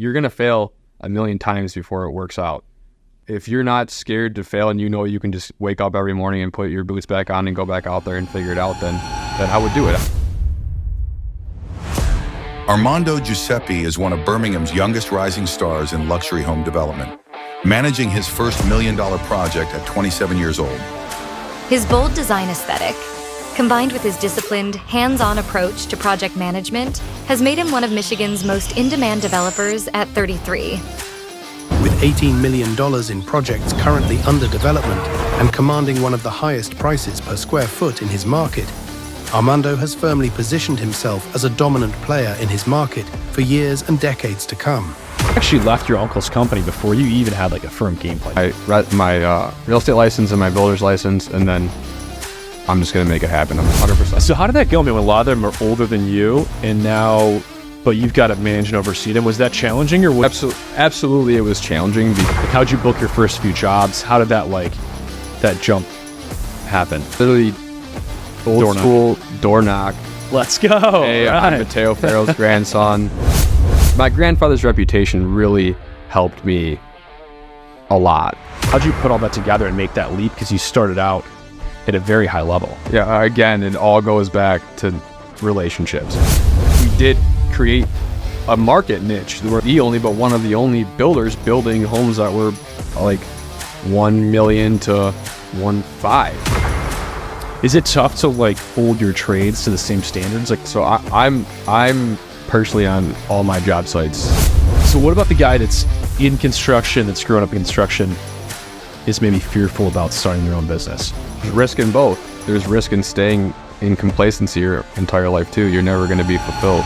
you're going to fail a million times before it works out. If you're not scared to fail and you know you can just wake up every morning and put your boots back on and go back out there and figure it out, then I would do it. Armando Giuseppe is one of Birmingham's youngest rising stars in luxury home development, managing his first $1 million project at 27 years old. His bold design aesthetic, combined with his disciplined, hands-on approach to project management, has made him one of Michigan's most in-demand developers at 33. With $18 million in projects currently under development and commanding one of the highest prices per square foot in his market, Armando has firmly positioned himself as a dominant player in his market for years and decades to come. You actually left your uncle's company before you even had like a firm game plan. I read my real estate license and my builder's license, and then I'm just going to make it happen. I'm 100%. So how did that go? I mean, a lot of them are older than you, and now, but you've got to manage and oversee them. Was that challenging, or what? Absolutely, it was challenging. Like, how'd you book your first few jobs? How did that that jump happen? Literally, old school door knock. Let's go. Hey, I'm Mateo Farrell's grandson. My grandfather's reputation really helped me a lot. How'd you put all that together and make that leap? Because you started out at a very high level. Yeah, again, it all goes back to relationships. We did create a market niche. We're one of the only builders building homes that were like 1 million to 1.5. Is it tough to hold your trades to the same standards? So I'm personally on all my job sites. So what about the guy that's in construction, that's growing up in construction, is maybe fearful about starting their own business? There's risk in both. There's risk in staying in complacency your entire life too. You're never going to be fulfilled.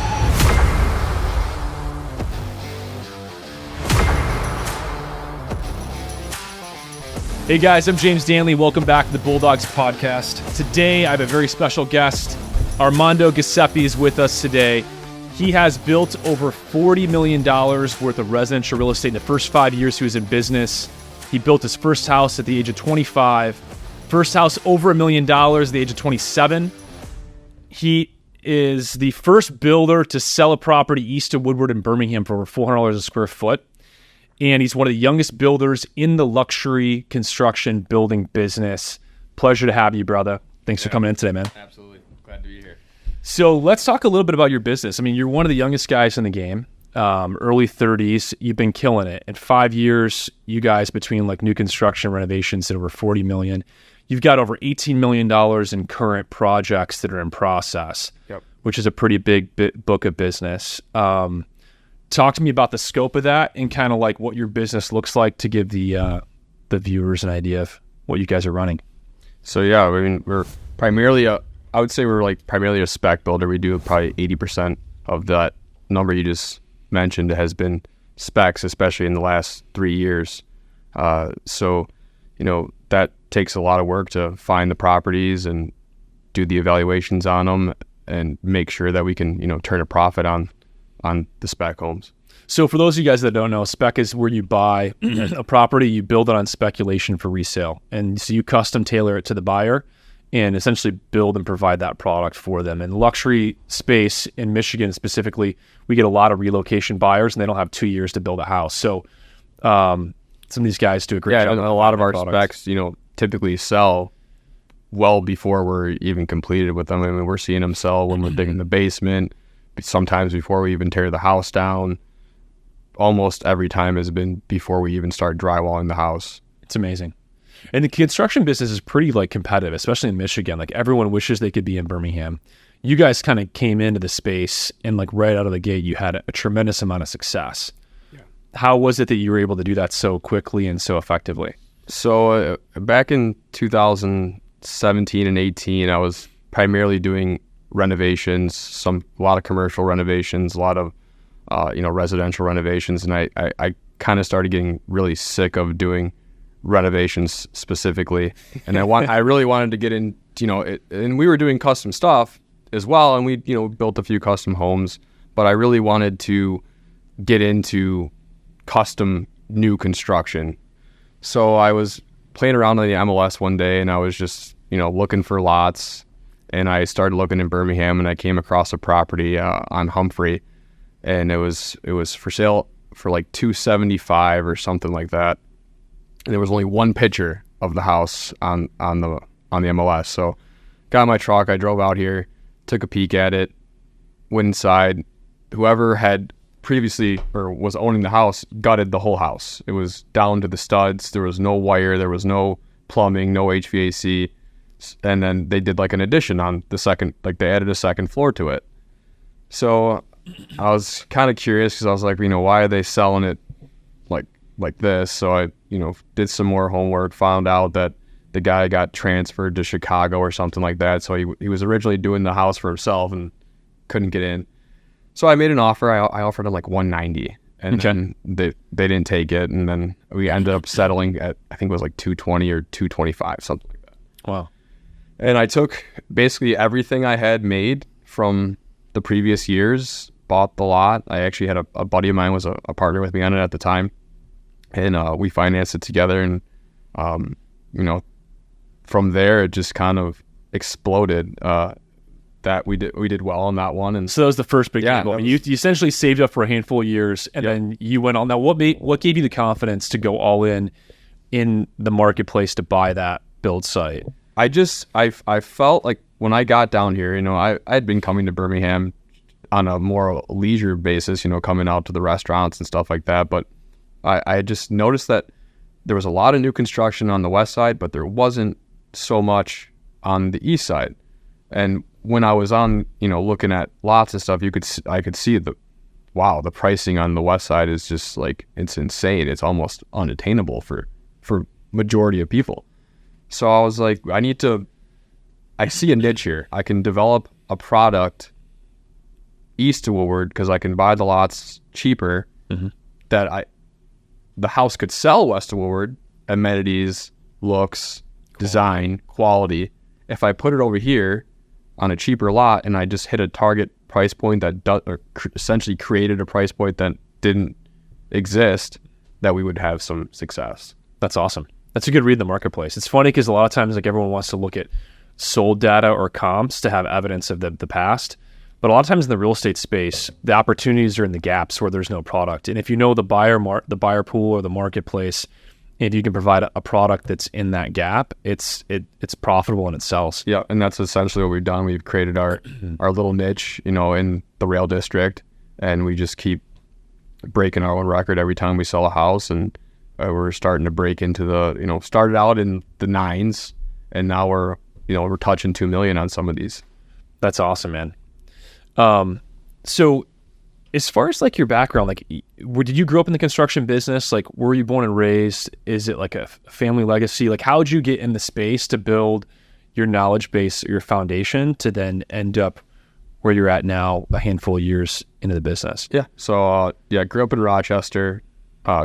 Hey guys, I'm James Danley. Welcome back to the Bulldogs podcast. Today I have a very special guest. Armando Giuseppe is with us today. He has built over $40 million worth of residential real estate in the first 5 years he was in business. He built his first house at the age of 25. First house over $1 million at the age of 27. He is the first builder to sell a property east of Woodward in Birmingham for over $400 a square foot. And he's one of the youngest builders in the luxury construction building business. Pleasure to have you, brother. Thanks for coming in today, man. Absolutely. Glad to be here. So let's talk a little bit about your business. I mean, you're one of the youngest guys in the game, early 30s. You've been killing it. In 5 years, you guys, between new construction renovations, did over $40 million. You've got over $18 million in current projects that are in process, which is a pretty big book of business. Talk to me about the scope of that and kind of what your business looks like to give the viewers an idea of what you guys are running. So yeah, I mean, we're primarily primarily a spec builder. We do probably 80% of that number you just mentioned has been specs, especially in the last 3 years. So, that takes a lot of work to find the properties and do the evaluations on them and make sure that we can, turn a profit on the spec homes. So for those of you guys that don't know, spec is where you buy a property, you build it on speculation for resale. And so you custom tailor it to the buyer and essentially build and provide that product for them. In luxury space in Michigan specifically, we get a lot of relocation buyers and they don't have 2 years to build a house. So some of these guys do a great job. And a lot of our specs, typically sell well before we're even completed with them. I mean, we're seeing them sell when we're digging the basement, sometimes before we even tear the house down. Almost every time has been before we even start drywalling the house. It's amazing. And the construction business is pretty competitive, especially in Michigan. Everyone wishes they could be in Birmingham. You guys kind of came into the space and right out of the gate, you had a tremendous amount of success. Yeah. How was it that you were able to do that so quickly and so effectively? So back in 2017 and 18, I was primarily doing renovations, a lot of commercial renovations, a lot of residential renovations, and I kind of started getting really sick of doing renovations specifically, and I really wanted to get in, and we were doing custom stuff as well, and we built a few custom homes, but I really wanted to get into custom new construction. So I was playing around on the MLS one day, and I was just looking for lots, and I started looking in Birmingham, and I came across a property on Humphrey, and it was for sale for like 275 or something like that. And there was only one picture of the house on the MLS. So got in my truck, I drove out here, took a peek at it, went inside. Whoever had previously or was owning the house gutted the whole house. It was down to the studs. There was no wire, there was no plumbing, no HVAC. And then they did like an addition on the second, like they added a second floor to it. So I was kind of curious because I was like, why are they selling it like this? So I, did some more homework, found out that the guy got transferred to Chicago or something like that. So he was originally doing the house for himself and couldn't get in. So I made an offer. I offered him like 190, and then they didn't take it. And then we ended up settling at, I think it was like 220 or 225, something like that. Wow. And I took basically everything I had made from the previous years, bought the lot. I actually had a buddy of mine was a partner with me on it at the time. And we financed it together. And, from there, it just kind of exploded. That we did well on that one. And so that was the first big yeah, gamble. You essentially saved up for a handful of years, and then you went on. Now, what gave you the confidence to go all in the marketplace to buy that build site? I felt like when I got down here, I had been coming to Birmingham on a more leisure basis, coming out to the restaurants and stuff like that. But I just noticed that there was a lot of new construction on the west side, but there wasn't so much on the east side. And when I was on, looking at lots and stuff, I could see the pricing on the west side is just like, it's insane. It's almost unattainable for majority of people. So I was like, I see a niche here. I can develop a product east to Woodward because I can buy the lots cheaper that the house could sell west to Woodward, amenities, looks, design, quality. If I put it over here on a cheaper lot and I just hit a target price point that essentially created a price point that didn't exist, that we would have some success. That's awesome. That's a good read in the marketplace. It's funny because a lot of times like everyone wants to look at sold data or comps to have evidence of the past. But a lot of times in the real estate space, the opportunities are in the gaps where there's no product. And if you know the buyer pool or the marketplace, and you can provide a product that's in that gap, it's profitable and it sells. Yeah, and that's essentially what we've done. We've created our little niche, in the rail district, and we just keep breaking our own record every time we sell a house. And we're starting to break into the, started out in the 9s, and now we're touching 2 million on some of these. That's awesome, man. So as far as like your background, like did you grow up in the construction business? Like, were you born and raised? Is it like a family legacy? Like, how did you get in the space to build your knowledge base, your foundation to then end up where you're at now a handful of years into the business? Yeah. So, grew up in Rochester,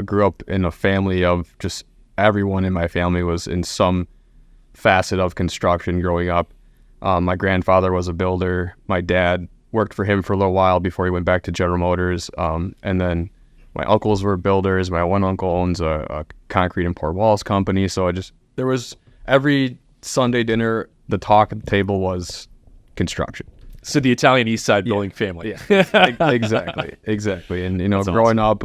grew up in a family of just everyone in my family was in some facet of construction growing up. My grandfather was a builder. My dad worked for him for a little while before he went back to General Motors. And then my uncles were builders. My one uncle owns a concrete and poured walls company. So there was every Sunday dinner, the talk at the table was construction. So the Italian East Side building family. Yeah, exactly. And, That's growing up,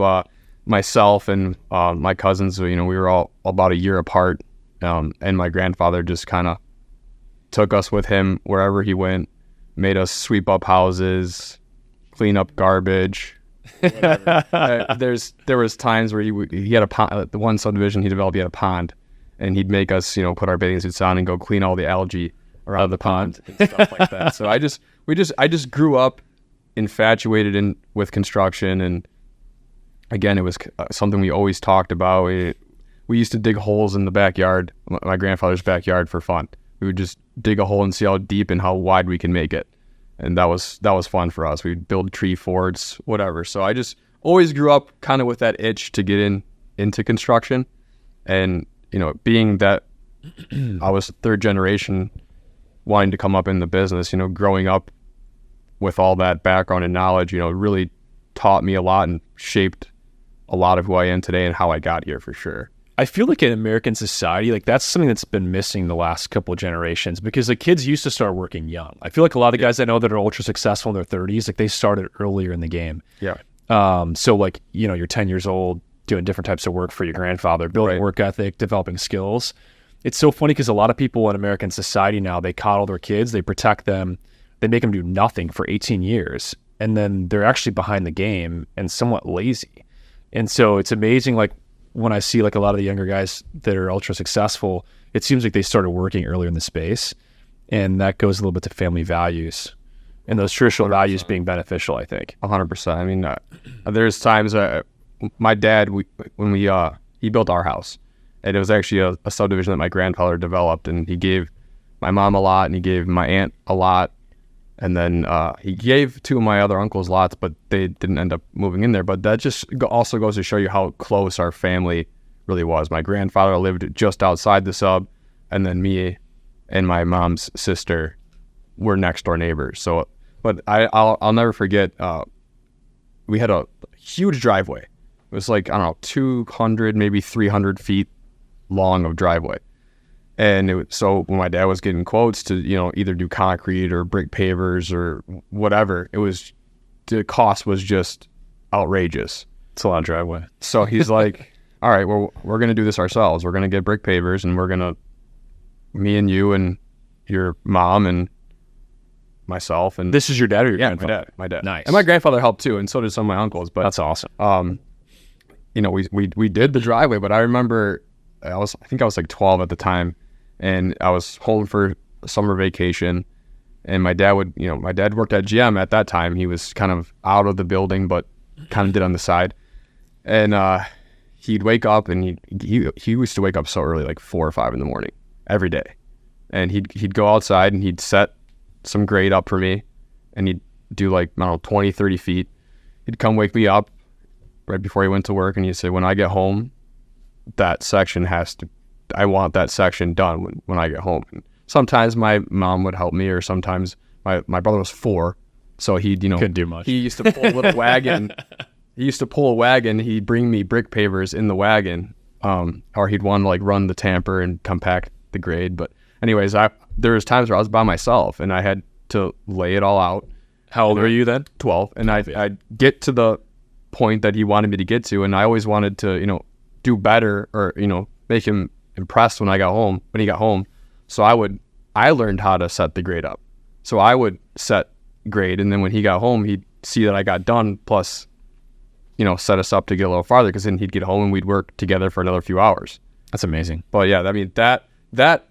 myself and my cousins, we were all about a year apart. And my grandfather just kind of took us with him wherever he went, made us sweep up houses, clean up garbage. There was times where he had a pond, the one subdivision he developed, he had a pond, and he'd make us, put our bathing suits on and go clean all the algae around the pond and stuff like that. So I just grew up infatuated with construction, and again, it was something we always talked about. We used to dig holes in the backyard, my grandfather's backyard, for fun. We would just dig a hole and see how deep and how wide we can make it. And that was fun for us. We'd build tree forts, whatever. So I just always grew up kind of with that itch to get into construction. And, being that I was third generation wanting to come up in the business, growing up with all that background and knowledge, really taught me a lot and shaped a lot of who I am today and how I got here for sure. I feel like in American society, like that's something that's been missing the last couple of generations because the kids used to start working young. I feel like a lot of guys I know that are ultra successful in their 30s, like they started earlier in the game. Yeah. So like, you're 10 years old doing different types of work for your grandfather, building work ethic, developing skills. It's so funny because a lot of people in American society now, they coddle their kids, they protect them, they make them do nothing for 18 years. And then they're actually behind the game and somewhat lazy. And so it's amazing, like when I see like a lot of the younger guys that are ultra successful, it seems like they started working earlier in the space. And that goes a little bit to family values and those traditional 100%. values being beneficial, I think. 100%. I mean, there's times my dad, he built our house, and it was actually a subdivision that my grandfather developed, and he gave my mom a lot, and he gave my aunt a lot, and then he gave two of my other uncles lots, but they didn't end up moving in there. But that just also goes to show you how close our family really was. My grandfather lived just outside the sub, and then me and my mom's sister were next door neighbors. So, but I'll never forget. We had a huge driveway. It was like, I don't know, 200, maybe 300 feet long of driveway. And so when my dad was getting quotes to, either do concrete or brick pavers or whatever, the cost was just outrageous. It's a lot of driveway. So he's like, all right, well, we're going to do this ourselves. We're going to get brick pavers, and me and you and your mom and myself. And this is your dad or your grandfather? My dad. Nice. And my grandfather helped too, and so did some of my uncles. But that's awesome. We did the driveway, but I remember I think I was like 12 at the time, and I was home for summer vacation, and my dad worked at GM at that time. He was kind of out of the building, but kind of did on the side. And he'd wake up, and he used to wake up so early, like 4 or 5 in the morning every day. And he'd go outside, and he'd set some grade up for me, and he'd do like, I don't know, 20, 30 feet. He'd come wake me up right before he went to work, and he'd say, when I get home, I want that section done when I get home. And sometimes my mom would help me, or sometimes my brother was 4, so he'd, couldn't do much. He used to pull a little wagon. He'd bring me brick pavers in the wagon, or he'd want to like run the tamper and compact the grade. But anyways, there was times where I was by myself, and I had to lay it all out. How old were you then? 12. And I'd get to the point that he wanted me to get to, and I always wanted to, do better, or, make him impressed when he got home. So I learned how to set the grade up. So I would set grade, and then when he got home, he'd see that I got done, plus, set us up to get a little farther, because then he'd get home and we'd work together for another few hours. That's amazing. But yeah, I mean, that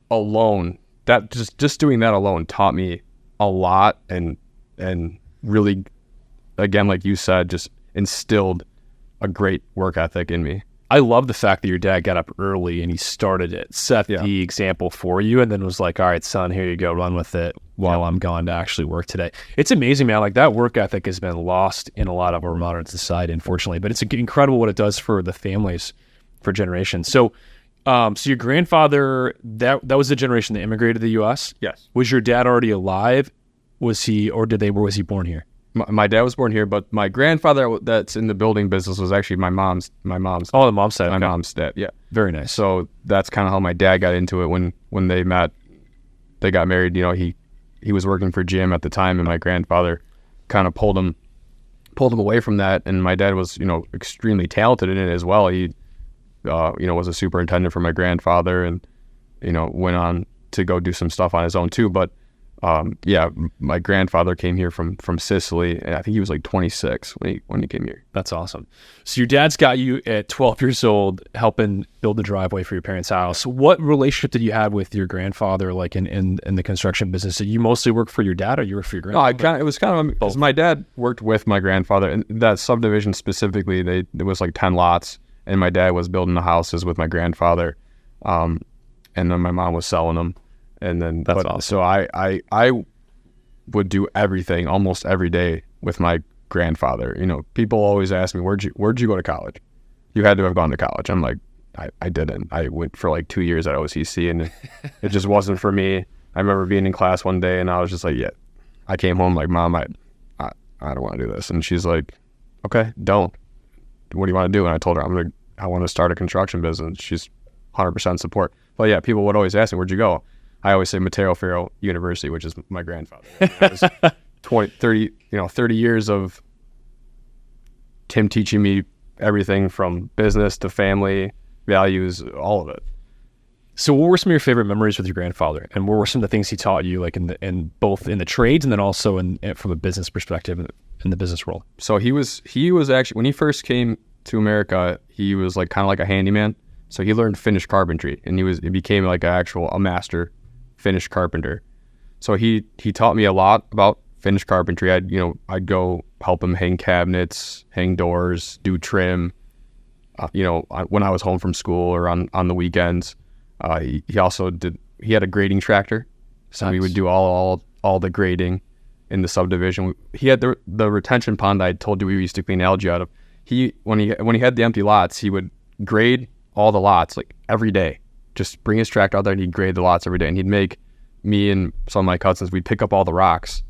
alone, that just doing that alone taught me a lot, and really, again, like you said, just instilled a great work ethic in me. I love the fact that your dad got up early and he started it, set the example for you, and then was like, all right, son, here you go, run with it while I'm gone to actually work today. It's amazing, man. Like, that work ethic has been lost in a lot of our modern society, unfortunately, but it's incredible what it does for the families for generations. So your grandfather, that was the generation that immigrated to the U.S.? Yes. Was your dad already alive? Was he born here? My dad was born here, but my grandfather that's in the building business was actually my mom's. Oh, the mom's side. My okay. mom's dad. Yeah. Very nice. So that's kind of how my dad got into it when they met. They got married. He was working for GM at the time, and my grandfather kind of pulled him away from that. And my dad was, extremely talented in it as well. He, was a superintendent for my grandfather, and, went on to go do some stuff on his own too. But my grandfather came here from Sicily, and I think he was like 26 when he came here. That's awesome. So your dad's got you at 12 years old helping build the driveway for your parents' house. What relationship did you have with your grandfather, like in the construction business? Did you mostly work for your dad, or you work for your grandfather? No, it was kind of, because my dad worked with my grandfather, and that subdivision specifically, there was like 10 lots, and my dad was building the houses with my grandfather, and then my mom was selling them. And then that's awesome. So I would do everything almost every day with my grandfather. People always ask me, where'd you go to college? You had to have gone to college. I'm like, I didn't. I went for like 2 years at OCC, and it just wasn't for me. I remember being in class one day, and I was just like, yeah. I came home like, Mom, I don't want to do this. And she's like, okay, don't. What do you want to do? And I told her, I want to start a construction business. She's 100% support. But yeah, people would always ask me, where'd you go? I always say Matteo Ferro University, which is my grandfather. It was 30 years of him teaching me everything from business to family values, all of it. So what were some of your favorite memories with your grandfather, and what were some of the things he taught you, like in both in the trades and then also from a business perspective in the business world? So he was actually, when he first came to America, he was like kind of like a handyman. So he learned Finnish carpentry, and he became like a master Finnish carpenter. So he taught me a lot about Finnish carpentry. I'd go help him hang cabinets, hang doors, do trim. When I was home from school or on the weekends. He also he had a grading tractor, so we would do all the grading in the subdivision. He had the retention pond I told you we used to clean algae out of. When he had the empty lots, he would grade all the lots like every day. Just bring his tractor out there and he'd grade the lots every day. And he'd make me and some of my cousins, we'd pick up all the rocks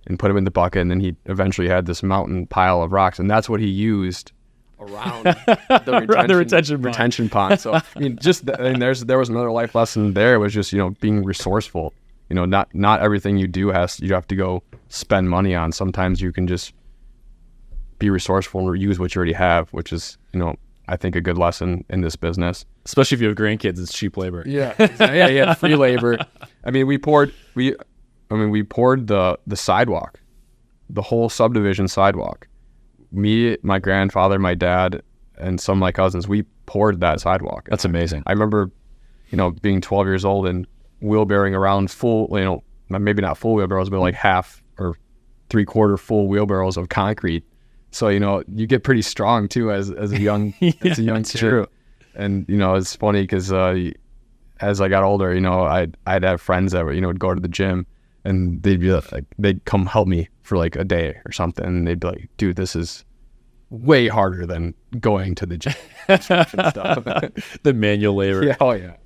and put them in the bucket, and then he eventually had this mountain pile of rocks, and that's what he used around the retention pond. So there was another life lesson there. It was just being resourceful. Not everything you do you have to go spend money on. Sometimes you can just be resourceful and use what you already have, which is I think a good lesson in this business. Especially if you have grandkids, it's cheap labor. Yeah, yeah, free labor. I mean, we poured the sidewalk, the whole subdivision sidewalk. Me, my grandfather, my dad, and some of my cousins, we poured that sidewalk. That's amazing. I remember, being 12 years old and wheelbarrowing around full, maybe not full wheelbarrows, but like half or 3/4 full wheelbarrows of concrete. So, you get pretty strong too as a young, as a young kid. True. And, it's funny because as I got older, I'd have friends that would go to the gym, and they'd be like, they'd come help me for like a day or something. And they'd be like, dude, this is way harder than going to the gym and stuff. The manual labor. Yeah. Oh yeah.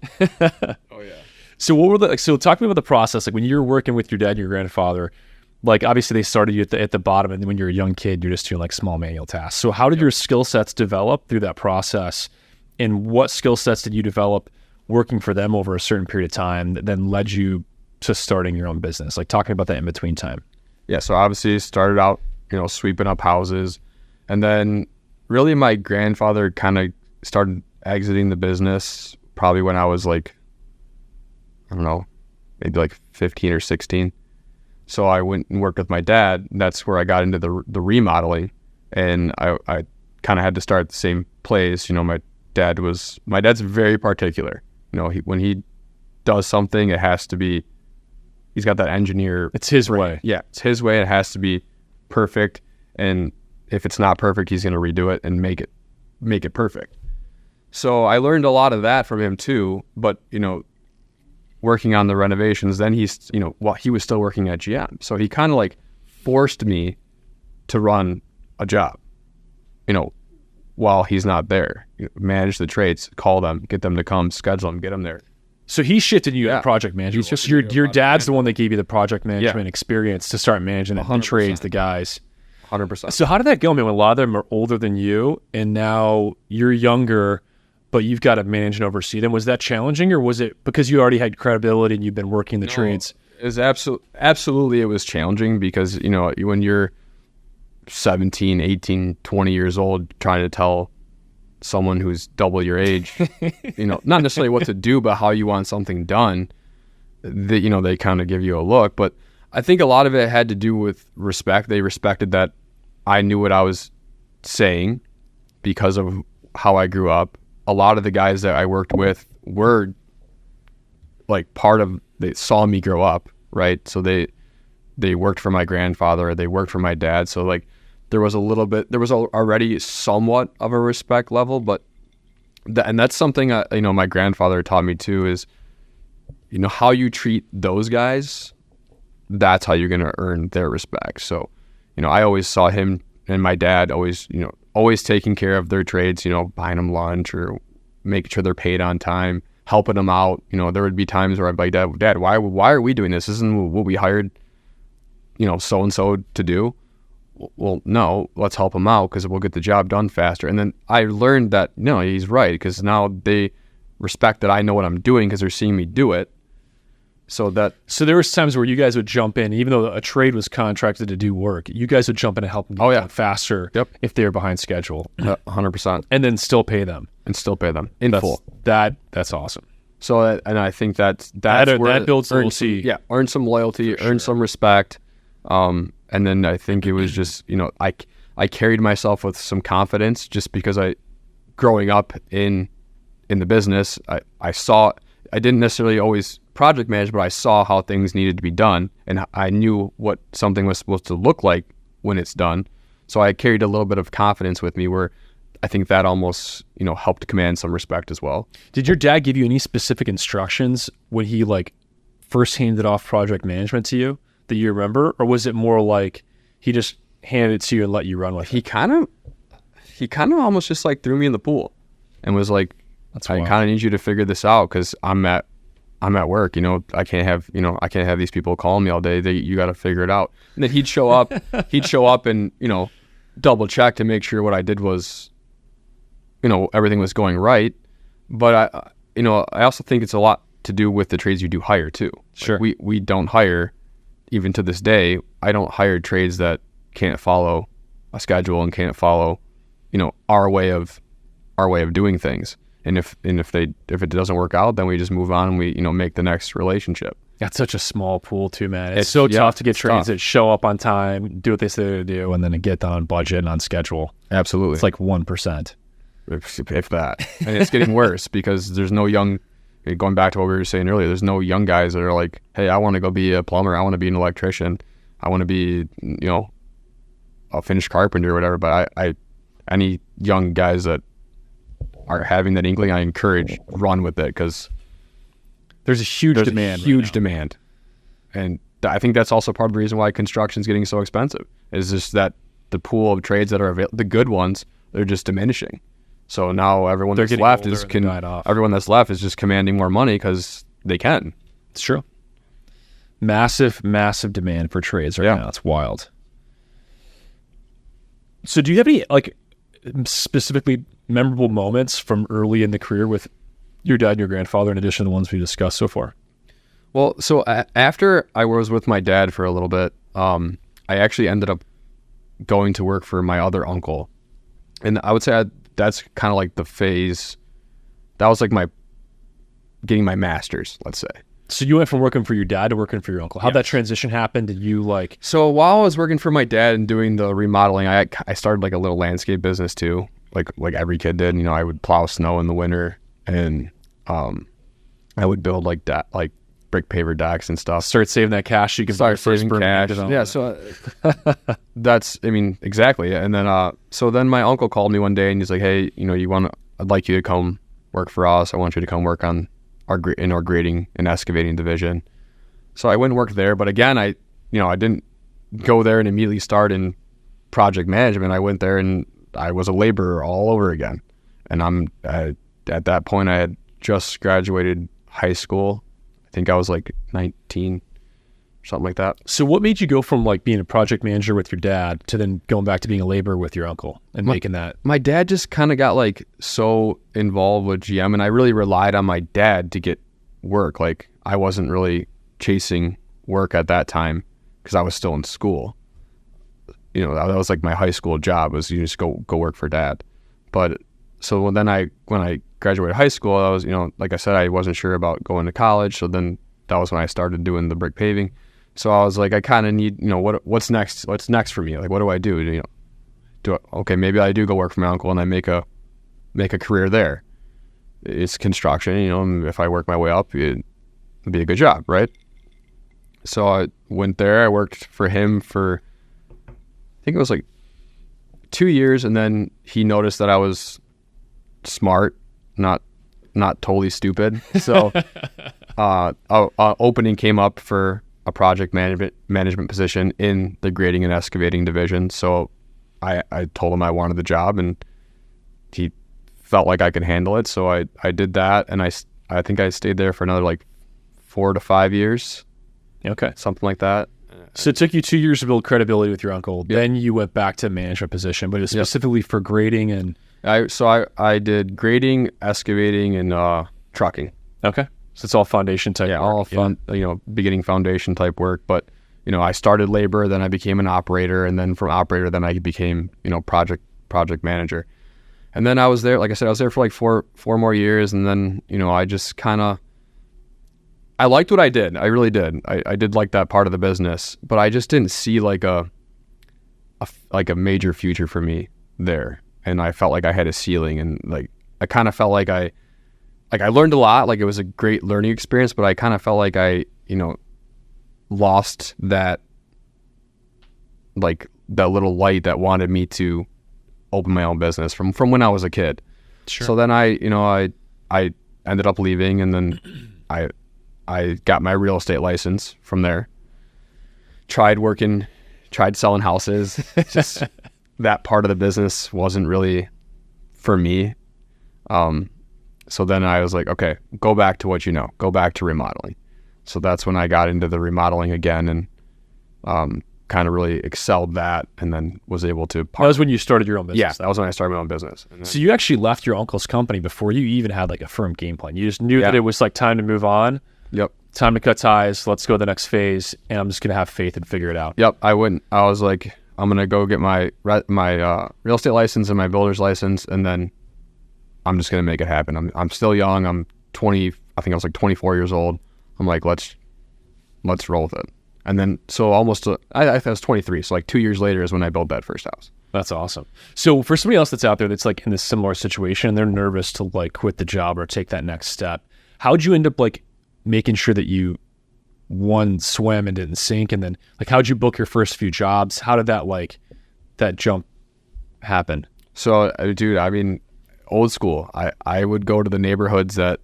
Oh yeah. So what were so talk to me about the process. Like when you were working with your dad and your grandfather, like obviously they started you at the bottom, and then when you're a young kid, you're just doing like small manual tasks. So how did your skill sets develop through that process? And what skill sets did you develop working for them over a certain period of time that then led you to starting your own business? Like talking about that in between time. Yeah. So obviously started out, sweeping up houses, and then really my grandfather kind of started exiting the business probably when I was like, I don't know, maybe like 15 or 16. So I went and worked with my dad. That's where I got into the remodeling, and I kind of had to start at the same place. My dad's very particular. When he does something, it has to be, he's got that engineer. It's his way. Yeah, it's his way. It has to be perfect. And if it's not perfect, he's going to redo it and make it perfect. So I learned a lot of that from him too. But, working on the renovations, then he was still working at GM. So he kind of like forced me to run a job, while he's not there. Manage the trades, call them, get them to come, schedule them, get them there. So he shifted you to project management. Just your dad's the one that gave you the project management experience to start managing the trades, the guys. 100%. So how did that go? I mean, a lot of them are older than you, and now you're younger, but you've got to manage and oversee them. Was that challenging, or was it because you already had credibility and you've been working the trades? It was absolutely it was challenging because, when you're 17, 18, 20 years old trying to tell someone who's double your age, not necessarily what to do, but how you want something done, they kind of give you a look. But I think a lot of it had to do with respect. They respected that I knew what I was saying because of how I grew up. A lot of the guys that I worked with were like they saw me grow up, right? So they worked for my grandfather, or they worked for my dad. So like there was already somewhat of a respect level, but and that's something my grandfather taught me too, is how you treat those guys, that's how you're going to earn their respect. So I always saw him and my dad always taking care of their trades, buying them lunch or making sure they're paid on time, helping them out. There would be times where I'd be like, Dad, why are we doing this? Isn't what we hired, so-and-so to do? Well, no, let's help them out because we'll get the job done faster. And then I learned that, he's right, because now they respect that I know what I'm doing because they're seeing me do it. So there was times where you guys would jump in, even though a trade was contracted to do work, you guys would jump in and help them get faster if they were behind schedule. 100%. And then still pay them. In full. That's awesome. So, and I think that's that where builds loyalty. Earn some loyalty, earn some respect. And then I think it was just, I carried myself with some confidence just because growing up in the business, I didn't necessarily always project manage, but I saw how things needed to be done, and I knew what something was supposed to look like when it's done. So I carried a little bit of confidence with me where I think that almost, helped command some respect as well. Did your dad give you any specific instructions when he first handed off project management to you that you remember? Or was it more like he just handed it to you and let you run with it? He kind of almost just threw me in the pool and was like, I kind of need you to figure this out because I'm at work. I can't have these people calling me all day. You got to figure it out. And then he'd show up and, double check to make sure what I did was, everything was going right. But I also think it's a lot to do with the trades you do hire too. Sure. We don't hire, even to this day, I don't hire trades that can't follow a schedule and can't follow, our way of doing things. And if it doesn't work out, then we just move on and we make the next relationship. That's such a small pool too, man. It's so tough to get trades that show up on time, do what they say to do, and then get done on budget and on schedule. Absolutely, it's 1%, if that. And it's getting worse because there's no young. Going back to what we were saying earlier, there's no young guys that are like, hey, I want to go be a plumber, I want to be an electrician, I want to be a finished carpenter or whatever. But I any young guys that are having that inkling, I encourage run with it because there's a huge demand. And I think that's also part of the reason why construction is getting so expensive is just that the pool of trades that are available, the good ones, they're just diminishing. So now everyone that's left is just commanding more money because they can. It's true. Massive demand for trades right now. It's wild. So do you have any specifically memorable moments from early in the career with your dad and your grandfather in addition to the ones we discussed so far? Well, so after I was with my dad for a little bit, I actually ended up going to work for my other uncle. And I would say that's kind of like the phase, that was my getting my master's, let's say. So you went from working for your dad to working for your uncle. How'd that transition happen? Did you So while I was working for my dad and doing the remodeling, I started a little landscape business too. Like every kid did, I would plow snow in the winter and I would build brick paver decks and stuff. Start saving that cash. You can start saving cash. Yeah, so that's, exactly. And then so then my uncle called me one day and he's like, hey, I'd like you to come work for us. I want you to come work on our grading and excavating division. So I went and worked there, but again, I didn't go there and immediately start in project management. I went there and I was a laborer all over again. And at that point I had just graduated high school. I think I was 19, something like that. So what made you go from being a project manager with your dad to then going back to being a laborer with your uncle and making that? My dad just kind of got so involved with GM, and I really relied on my dad to get work. I wasn't really chasing work at that time because I was still in school. That was my high school job was you just go work for dad. But so then when I graduated high school, I was, like I said, I wasn't sure about going to college. So then that was when I started doing the brick paving. So I was like, I kind of need, what's next? What's next for me? What do I do? Okay, maybe I do go work for my uncle and I make a career there. It's construction, if I work my way up, it'd be a good job, right? So I went there. I worked for him for, I think it was 2 years, and then he noticed that I was smart, not totally stupid. So a opening came up for a project management position in the grading and excavating division. So I told him I wanted the job, and he felt like I could handle it. So I did that, and I think I stayed there for another 4 to 5 years. Okay. Something like that. So it took you 2 years to build credibility with your uncle. Yep. Then you went back to management position, but it was specifically for grading and... I did grading, excavating, and trucking. Okay. So it's all foundation type Yeah, work. all fun, beginning foundation type work. But, I started labor, then I became an operator, and then from operator, then I became, project manager. And then I was there, like I said, I was there for like four more years. And then, I just I liked what I did. I really did. I did like that part of the business, but I just didn't see like a major future for me there. And I felt like I had a ceiling, and like, I kind of felt like I learned a lot. Like, it was a great learning experience, but I kind of felt like I, lost that, like, that little light that wanted me to open my own business from when I was a kid. Sure. So then I ended up leaving, and then I got my real estate license from there. Tried selling houses. Just that part of the business wasn't really for me. So then I was like, okay, go back to what you know. Go back to remodeling. So that's when I got into the remodeling again, and kind of really excelled that, and then was able to... That was when you started your own business. Yeah, that was when I started my own business. And then, so you actually left your uncle's company before you even had like a firm game plan. You just knew that it was like time to move on. Yep. Time to cut ties. Let's go to the next phase, and I'm just going to have faith and figure it out. Yep. I was like, I'm going to go get my real estate license and my builder's license, and then I'm just going to make it happen. I'm still young. I'm 20. I think I was like 24 years old. I'm like, let's roll with it. And then, so almost, I was 23. So like 2 years later is when I built that first house. That's awesome. So for somebody else that's out there that's like in this similar situation, and they're nervous to like quit the job or take that next step, how'd you end up like making sure that you swam and didn't sink? And then like, how'd you book your first few jobs? How did that jump happen? So, dude, I mean, old school. I would go to the neighborhoods that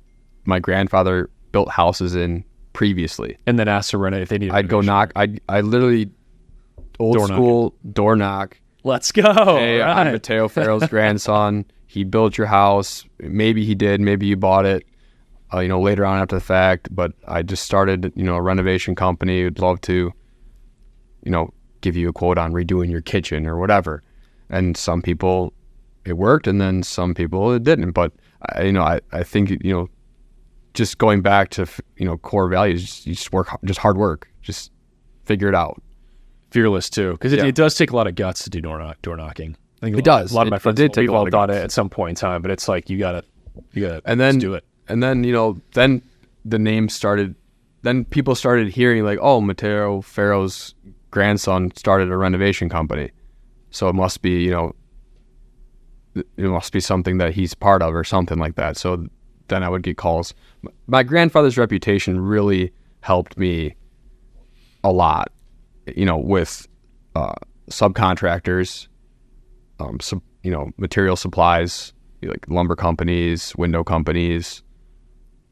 my grandfather built houses in previously, and then ask to rent it if they needed. I'd go knock. I literally door knock. Let's go. Hey, right. I'm Mateo Farrell's grandson. He built your house. Maybe he did. Maybe you bought it. Later on after the fact. But I just started, a renovation company. Would love to, give you a quote on redoing your kitchen or whatever. And some people, it worked, and then some people it didn't. But I think just going back to core values, you just work, just hard work, just figure it out. Fearless too, because it does take a lot of guts to do door knocking. I think it does. A lot of my friends, we've all done it at some point in time, but it's like you gotta and then just do it. And then then the name started. Then people started hearing like, oh, Mateo Farrell's grandson started a renovation company, so it must be it must be something that he's part of or something like that. So then I would get calls. My grandfather's reputation really helped me a lot, with subcontractors, material supplies, like lumber companies, window companies,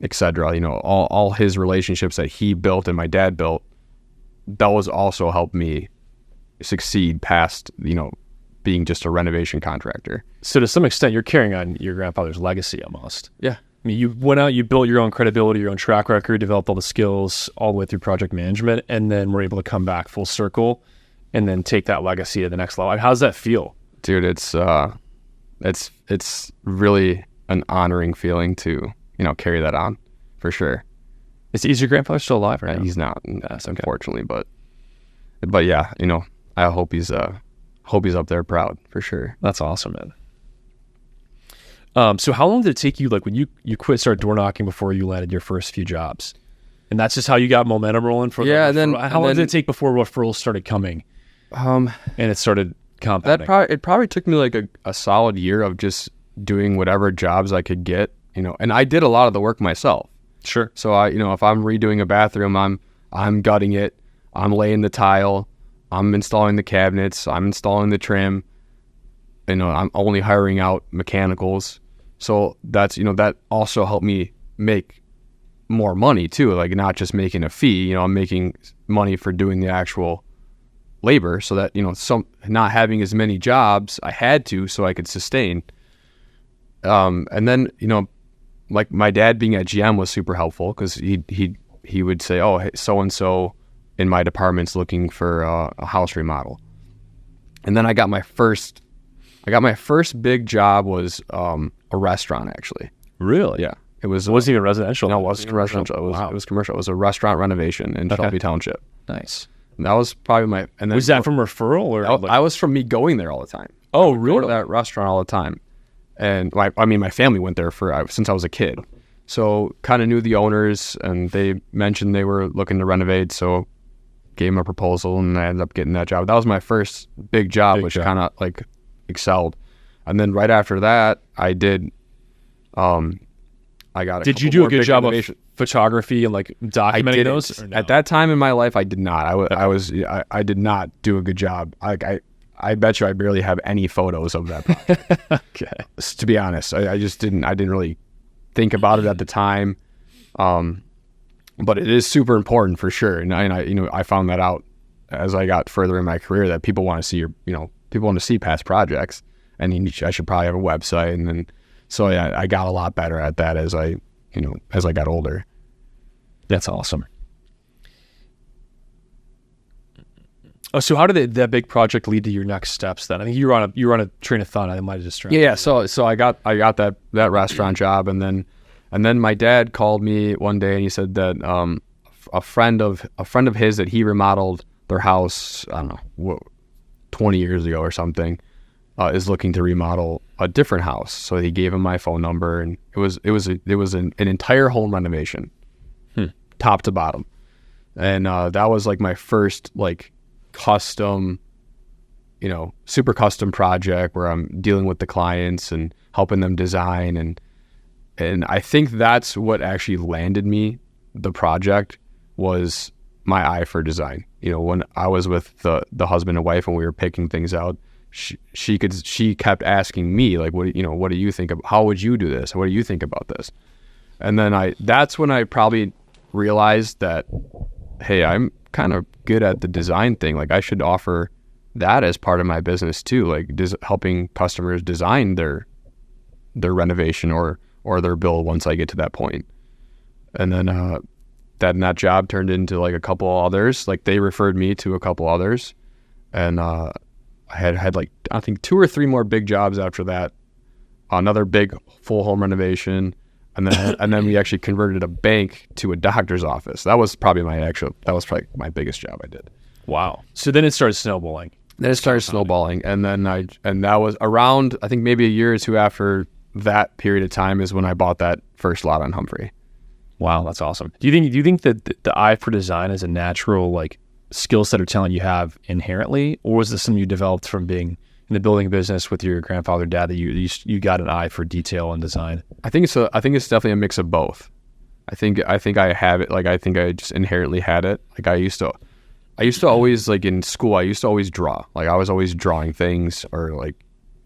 etc. All his relationships that he built and my dad built, those also helped me succeed past, being just a renovation contractor. So to some extent, you're carrying on your grandfather's legacy almost. Yeah. I mean, you went out, you built your own credibility, your own track record, developed all the skills all the way through project management, and then were able to come back full circle and then take that legacy to the next level. How does that feel? Dude, it's really an honoring feeling to, carry that on, for sure. Is your grandfather still alive right now? He's not, Yes, okay. unfortunately, but yeah, I hope he's up there proud, for sure. That's awesome, man. So how long did it take you, like when you quit, started door knocking before you landed your first few jobs? And that's just how you got momentum rolling for Yeah, how long did it take before referrals started coming? And it started compounding? It probably took me like a solid year of just doing whatever jobs I could get, and I did a lot of the work myself. Sure. So if I'm redoing a bathroom, I'm gutting it, I'm laying the tile, I'm installing the cabinets, I'm installing the trim, I'm only hiring out mechanicals. So that's, that also helped me make more money too, like not just making a fee, I'm making money for doing the actual labor, so that, not having as many jobs I had to, so I could sustain. And then, like my dad being at GM was super helpful, because he would say, oh, hey, so-and-so in my department's looking for a house remodel. And then I got my first big job was a restaurant, actually. Really? Yeah. It wasn't even residential. No, it wasn't residential. It was commercial. It was a restaurant renovation in Shelby Township. Nice. And that was probably my. And then was that from referral or? I was from me going there all the time. Oh, Go really? to that restaurant all the time, and my family went there since I was a kid, so kind of knew the owners, and they mentioned they were looking to renovate, so gave them a proposal, and I ended up getting that job. That was my first big job, which kind of like excelled. And then right after that, I did. I got. Did you do a good job of photography and like documenting those? No? At that time in my life, I did not. I did not do a good job. I bet you I barely have any photos of that project. Okay. To be honest, I just didn't. I didn't really think about it at the time. But it is super important for sure, and I found that out as I got further in my career that people want to see people want to see past projects, and I should probably have a website, and then so yeah, I got a lot better at that as I got older. That's awesome. Oh, so how did that big project lead to your next steps then? I think you were on a train of thought. I might have distracted. Yeah. So I got that restaurant job, and then my dad called me one day and he said that a friend of his that he remodeled their house, I don't know, 20 years ago or something, is looking to remodel a different house. So he gave him my phone number, and it was an entire home renovation, top to bottom, and that was like my first like custom, super custom project where I'm dealing with the clients and helping them design, and I think that's what actually landed me the project was my eye for design. When I was with the husband and wife and we were picking things out, she kept asking me like, what do you think of, how would you do this? What do you think about this? And then that's when I probably realized that, hey, I'm kind of good at the design thing. Like I should offer that as part of my business too, like helping customers design their renovation or their build once I get to that point. And then that job turned into like a couple others. Like they referred me to a couple others, and I had like I think 2 or 3 more big jobs after that. Another big full home renovation, and then we actually converted a bank to a doctor's office. That was probably my biggest job I did. Wow. So then it started snowballing. And then that was around, I think maybe a year or two after that period of time is when I bought that first lot on Humphrey. Wow, that's awesome. Do you think that the eye for design is a natural like skill set or talent you have inherently, or was this something you developed from being in the building business with your grandfather, dad, that you got an eye for detail and design? I think it's definitely a mix of both. I think I have it. Like I think I just inherently had it. Like I used to always, like in school, I used to always draw. Like I was always drawing things, or like,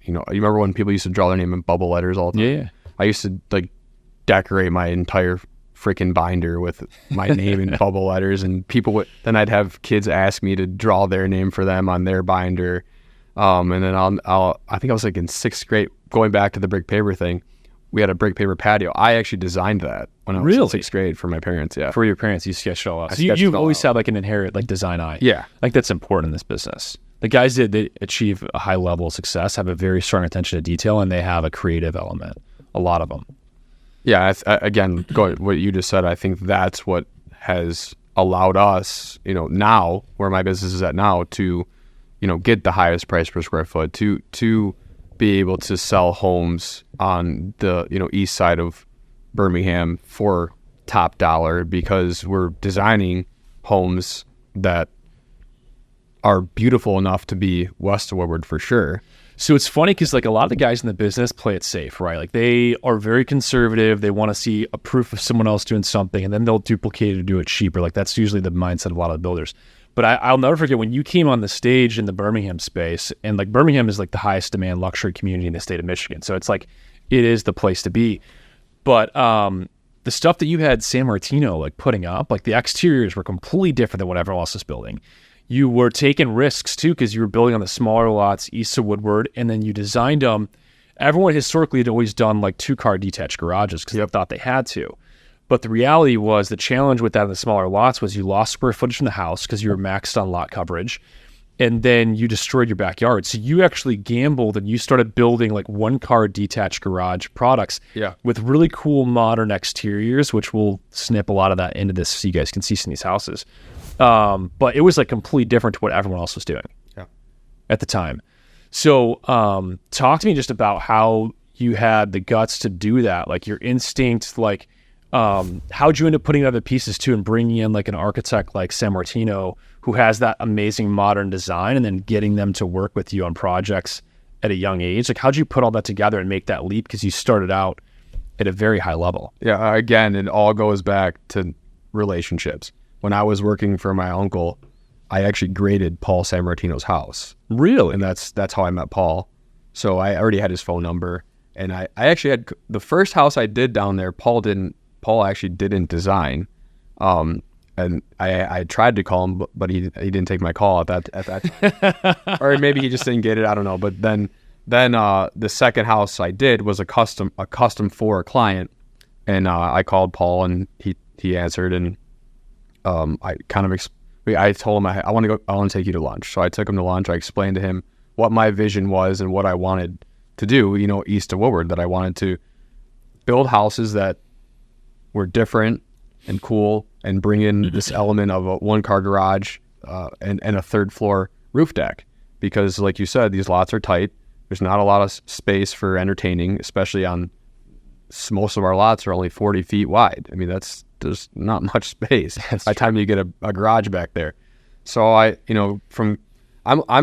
you remember when people used to draw their name in bubble letters all the time? Yeah. I used to like decorate my entire freaking binder with my name in bubble letters, and then I'd have kids ask me to draw their name for them on their binder. And then I think I was like in 6th grade, going back to the brick paper thing. We had a brick paper patio. I actually designed that when I was in 6th grade for my parents. Yeah. For your parents, you sketched it all out. So you've always had like an inherent like design eye. Yeah. Like that's important in this business. The guys that achieve a high level of success have a very strong attention to detail, and they have a creative element. A lot of them. Yeah. Again, what you just said, I think that's what has allowed us, now where my business is at now, to, get the highest price per square foot, to be able to sell homes on the, east side of Birmingham for top dollar, because we're designing homes that are beautiful enough to be west of Woodward for sure. So it's funny because like a lot of the guys in the business play it safe, right? Like they are very conservative. They want to see a proof of someone else doing something, and then they'll duplicate it or do it cheaper. Like that's usually the mindset of a lot of the builders. But I'll never forget when you came on the stage in the Birmingham space, and like Birmingham is like the highest demand luxury community in the state of Michigan. So it's like, it is the place to be. But the stuff that you had San Martino like putting up, like the exteriors were completely different than what everyone else is building. You were taking risks too, because you were building on the smaller lots east of Woodward, and then you designed them. Everyone historically had always done like 2-car detached garages because they thought they had to. But the reality was the challenge with that in the smaller lots was you lost square footage from the house because you were maxed on lot coverage. and then you destroyed your backyard. So you actually gambled and you started building like one-car detached garage products with really cool modern exteriors, which we'll snip a lot of that into this so you guys can see some of these houses. But it was like completely different to what everyone else was doing at the time. So talk to me just about how you had the guts to do that, like your instinct, like how'd you end up putting other pieces too and bringing in like an architect like San Martino who has that amazing modern design and then getting them to work with you on projects at a young age? Like how'd you put all that together and make that leap? Because you started out at a very high level. Yeah, again, it all goes back to relationships. When I was working for my uncle, I actually graded Paul San Martino's house. Really? And that's how I met Paul. So I already had his phone number. And I actually had the first house I did down there, Paul actually didn't design. And I tried to call him, but he didn't take my call at that time. Or maybe he just didn't get it, I don't know. But then the second house I did was a custom for a client. And I called Paul and he answered, and I told him I want to take you to lunch. So I took him to lunch. I explained to him what my vision was and what I wanted to do, east of Woodward, that I wanted to build houses that were different and cool and bring in this element of a one-car garage and a third floor roof deck. Because like you said, these lots are tight. There's not a lot of space for entertaining, especially most of our lots are only 40 feet wide. I mean, there's not much space by the time you get a garage back there. So I'm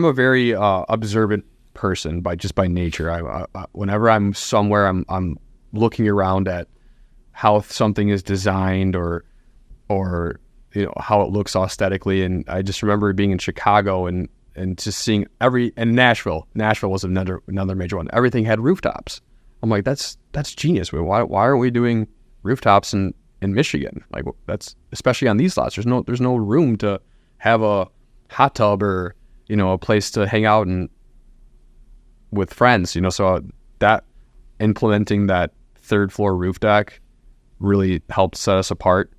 a very observant person by nature. I whenever I'm somewhere, I'm looking around at how something is designed or how it looks aesthetically. And I just remember being in Chicago and just seeing and Nashville was another major one. Everything had rooftops. I'm like, that's genius. Why aren't we doing rooftops in Michigan? Like, that's especially on these lots. There's no room to have a hot tub or a place to hang out and with friends. So that implementing that third floor roof deck really helped set us apart,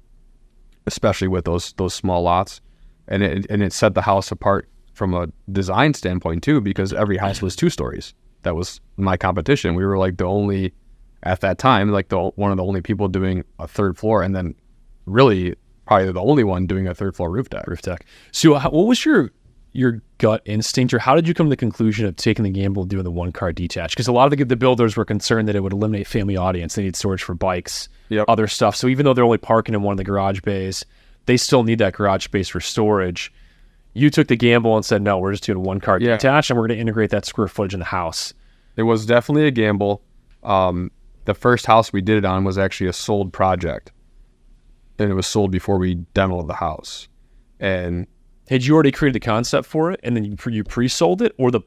especially with those small lots, and it set the house apart from a design standpoint too, because every house was 2 stories. That was my competition. We were like the only, at that time, like one of the only people doing a third floor, and then really probably the only one doing a third floor roof deck. So what was your gut instinct, or how did you come to the conclusion of taking the gamble of doing the one-car detached? Because a lot of the builders were concerned that it would eliminate family audience. They need storage for bikes, other stuff. So even though they're only parking in one of the garage bays, they still need that garage space for storage. You took the gamble and said, no, we're just doing one-car detached, and we're going to integrate that square footage in the house. It was definitely a gamble. The first house we did it on was actually a sold project, and it was sold before we demoed the house. And had you already created the concept for it, and then you pre-sold it, or the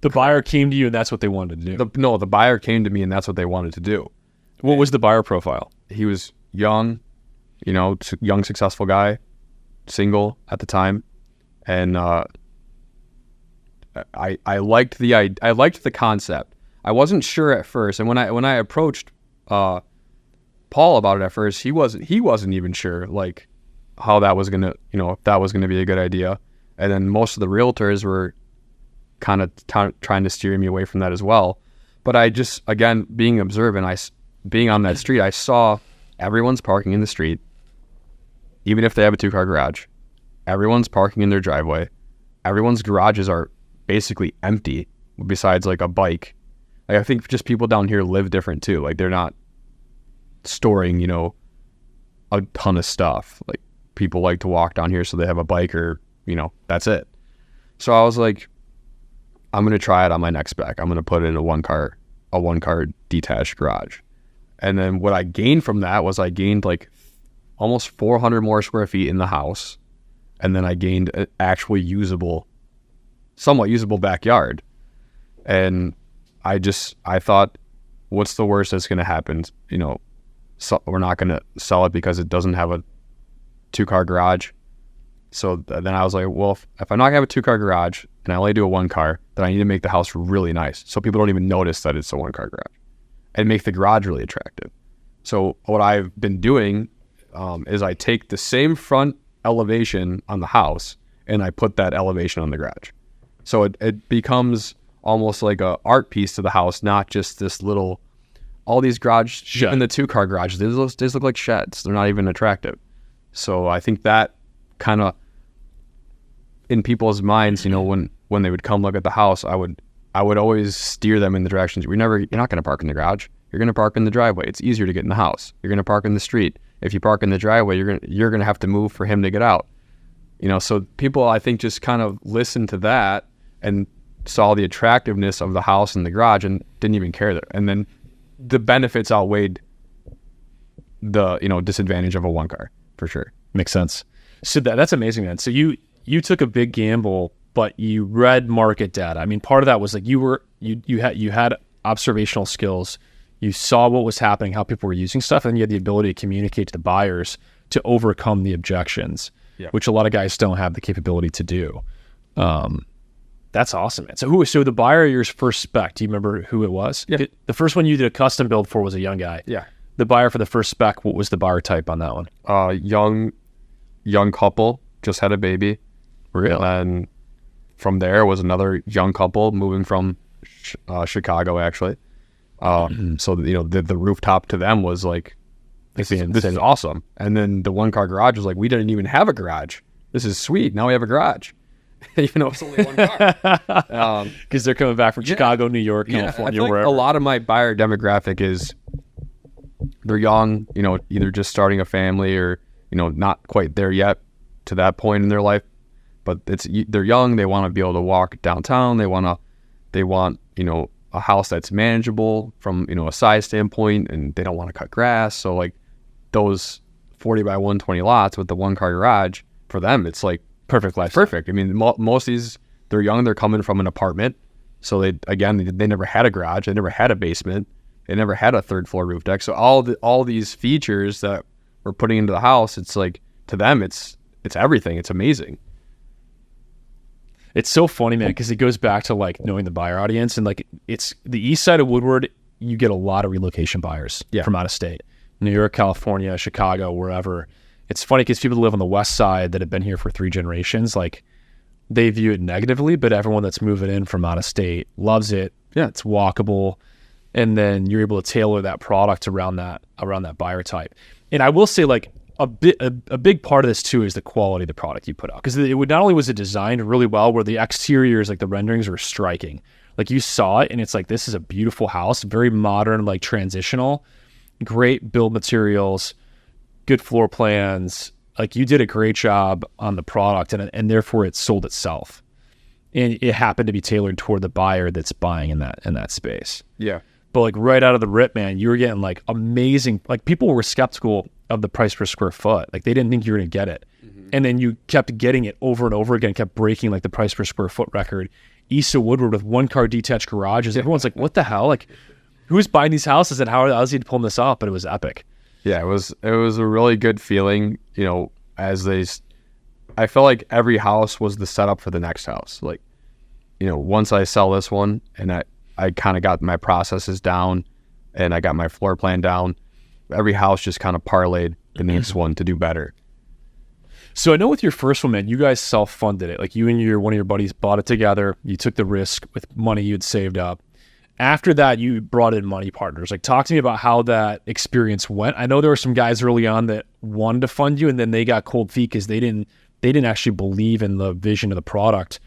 buyer came to you and that's what they wanted to do? The buyer came to me and that's what they wanted to do. What was the buyer profile? He was young, young successful guy, single at the time, and I liked the concept. I wasn't sure at first, and when I approached Paul about it at first, he wasn't even sure like how that was gonna, if that was gonna be a good idea. And then most of the realtors were kind of trying to steer me away from that as well. But I just, again, being observant, being on that street, I saw everyone's parking in the street, even if they have a 2-car garage. Everyone's parking in their driveway. Everyone's garages are basically empty, besides like a bike. Like, I think just people down here live different too. Like, they're not storing, a ton of stuff. Like, people like to walk down here, so they have a bike, or that's it. So I was like, I'm gonna try it on my next spec. I'm gonna put in a one car detached garage. And then what I gained from that was I gained like almost 400 more square feet in the house, and then I gained an actually somewhat usable backyard. And I thought, what's the worst that's gonna happen? So we're not gonna sell it because it doesn't have a 2-car garage. So then I was like, well, if I'm not gonna have a 2-car garage and I only do a 1-car, then I need to make the house really nice so people don't even notice that it's a 1-car garage, and make the garage really attractive. So what I've been doing is I take the same front elevation on the house and I put that elevation on the garage. So it becomes almost like a art piece to the house, not just this little, all these even the 2-car garages, they look like sheds. They're not even attractive. So I think that kind of in people's minds, when they would come look at the house, I would always steer them in the directions. You're not going to park in the garage. You're going to park in the driveway. It's easier to get in the house. You're going to park in the street. If you park in the driveway, you're going to have to move for him to get out. So people, I think, just kind of listened to that and saw the attractiveness of the house and the garage and didn't even care there. And then the benefits outweighed the, disadvantage of a 1-car for sure. Makes sense. So that's amazing, man. So you took a big gamble, but you read market data. I mean, part of that was like you had observational skills. You saw what was happening, how people were using stuff, and you had the ability to communicate to the buyers to overcome the objections, which a lot of guys don't have the capability to do. That's awesome, man. So the buyer of your first spec, do you remember who it was? Yeah. The first one you did a custom build for was a young guy. Yeah. The buyer for the first spec, what was the buyer type on that one? Young couple, just had a baby. Really? And from there was another young couple moving from Chicago, actually. So the rooftop to them was like, this is awesome. And then the 1-car garage was like, we didn't even have a garage. This is sweet. Now we have a garage. Even though it's only 1 car. Because they're coming back from Chicago, New York, California, I feel wherever. like a lot of my buyer demographic is they're young, either just starting a family or, not quite there yet to that point in their life. But they're young. They want to be able to walk downtown. They want a house that's manageable from, a size standpoint, and they don't want to cut grass. So like those 40 by 120 lots with the 1-car garage, for them, it's like perfect life. Perfect. I mean, most of these, they're young. They're coming from an apartment. So they never had a garage. They never had a basement. They never had a 3rd floor roof deck. So all these features that we're putting into the house, it's like, to them, it's everything. It's amazing. It's so funny, man, because it goes back to like knowing the buyer audience, and like it's the east side of Woodward. You get a lot of relocation buyers from out of state, New York, California, Chicago, wherever. It's funny because people that live on the west side that have been here for 3 generations, like they view it negatively, but everyone that's moving in from out of state loves it. Yeah, it's walkable, and then you're able to tailor that product around that buyer type. And I will say, like, a big part of this too is the quality of the product you put out, because not only was it designed really well, where the exteriors, like the renderings, were striking. Like you saw it, and it's like, this is a beautiful house, very modern, like transitional, great build materials, good floor plans. Like you did a great job on the product, and therefore it sold itself, and it happened to be tailored toward the buyer that's buying in that space. Yeah. But like right out of the rip, man, you were getting like amazing. Like people were skeptical of the price per square foot. Like they didn't think you were going to get it. Mm-hmm. And then you kept getting it over and over again, kept breaking like the price per square foot record. East of Woodward with 1-car detached garages. Everyone's like, what the hell? Like, who's buying these houses, and how is he pulling this off? But it was epic. Yeah, it was a really good feeling, I felt like every house was the setup for the next house. Like, once I sell this one and I kind of got my processes down and I got my floor plan down, every house just kind of parlayed the next one to do better. So I know with your first one, man, you guys self-funded it. Like you and one of your buddies bought it together. You took the risk with money you had saved up. After that, you brought in money partners. Like, talk to me about how that experience went. I know there were some guys early on that wanted to fund you, and then they got cold feet because they didn't actually believe in the vision of the product.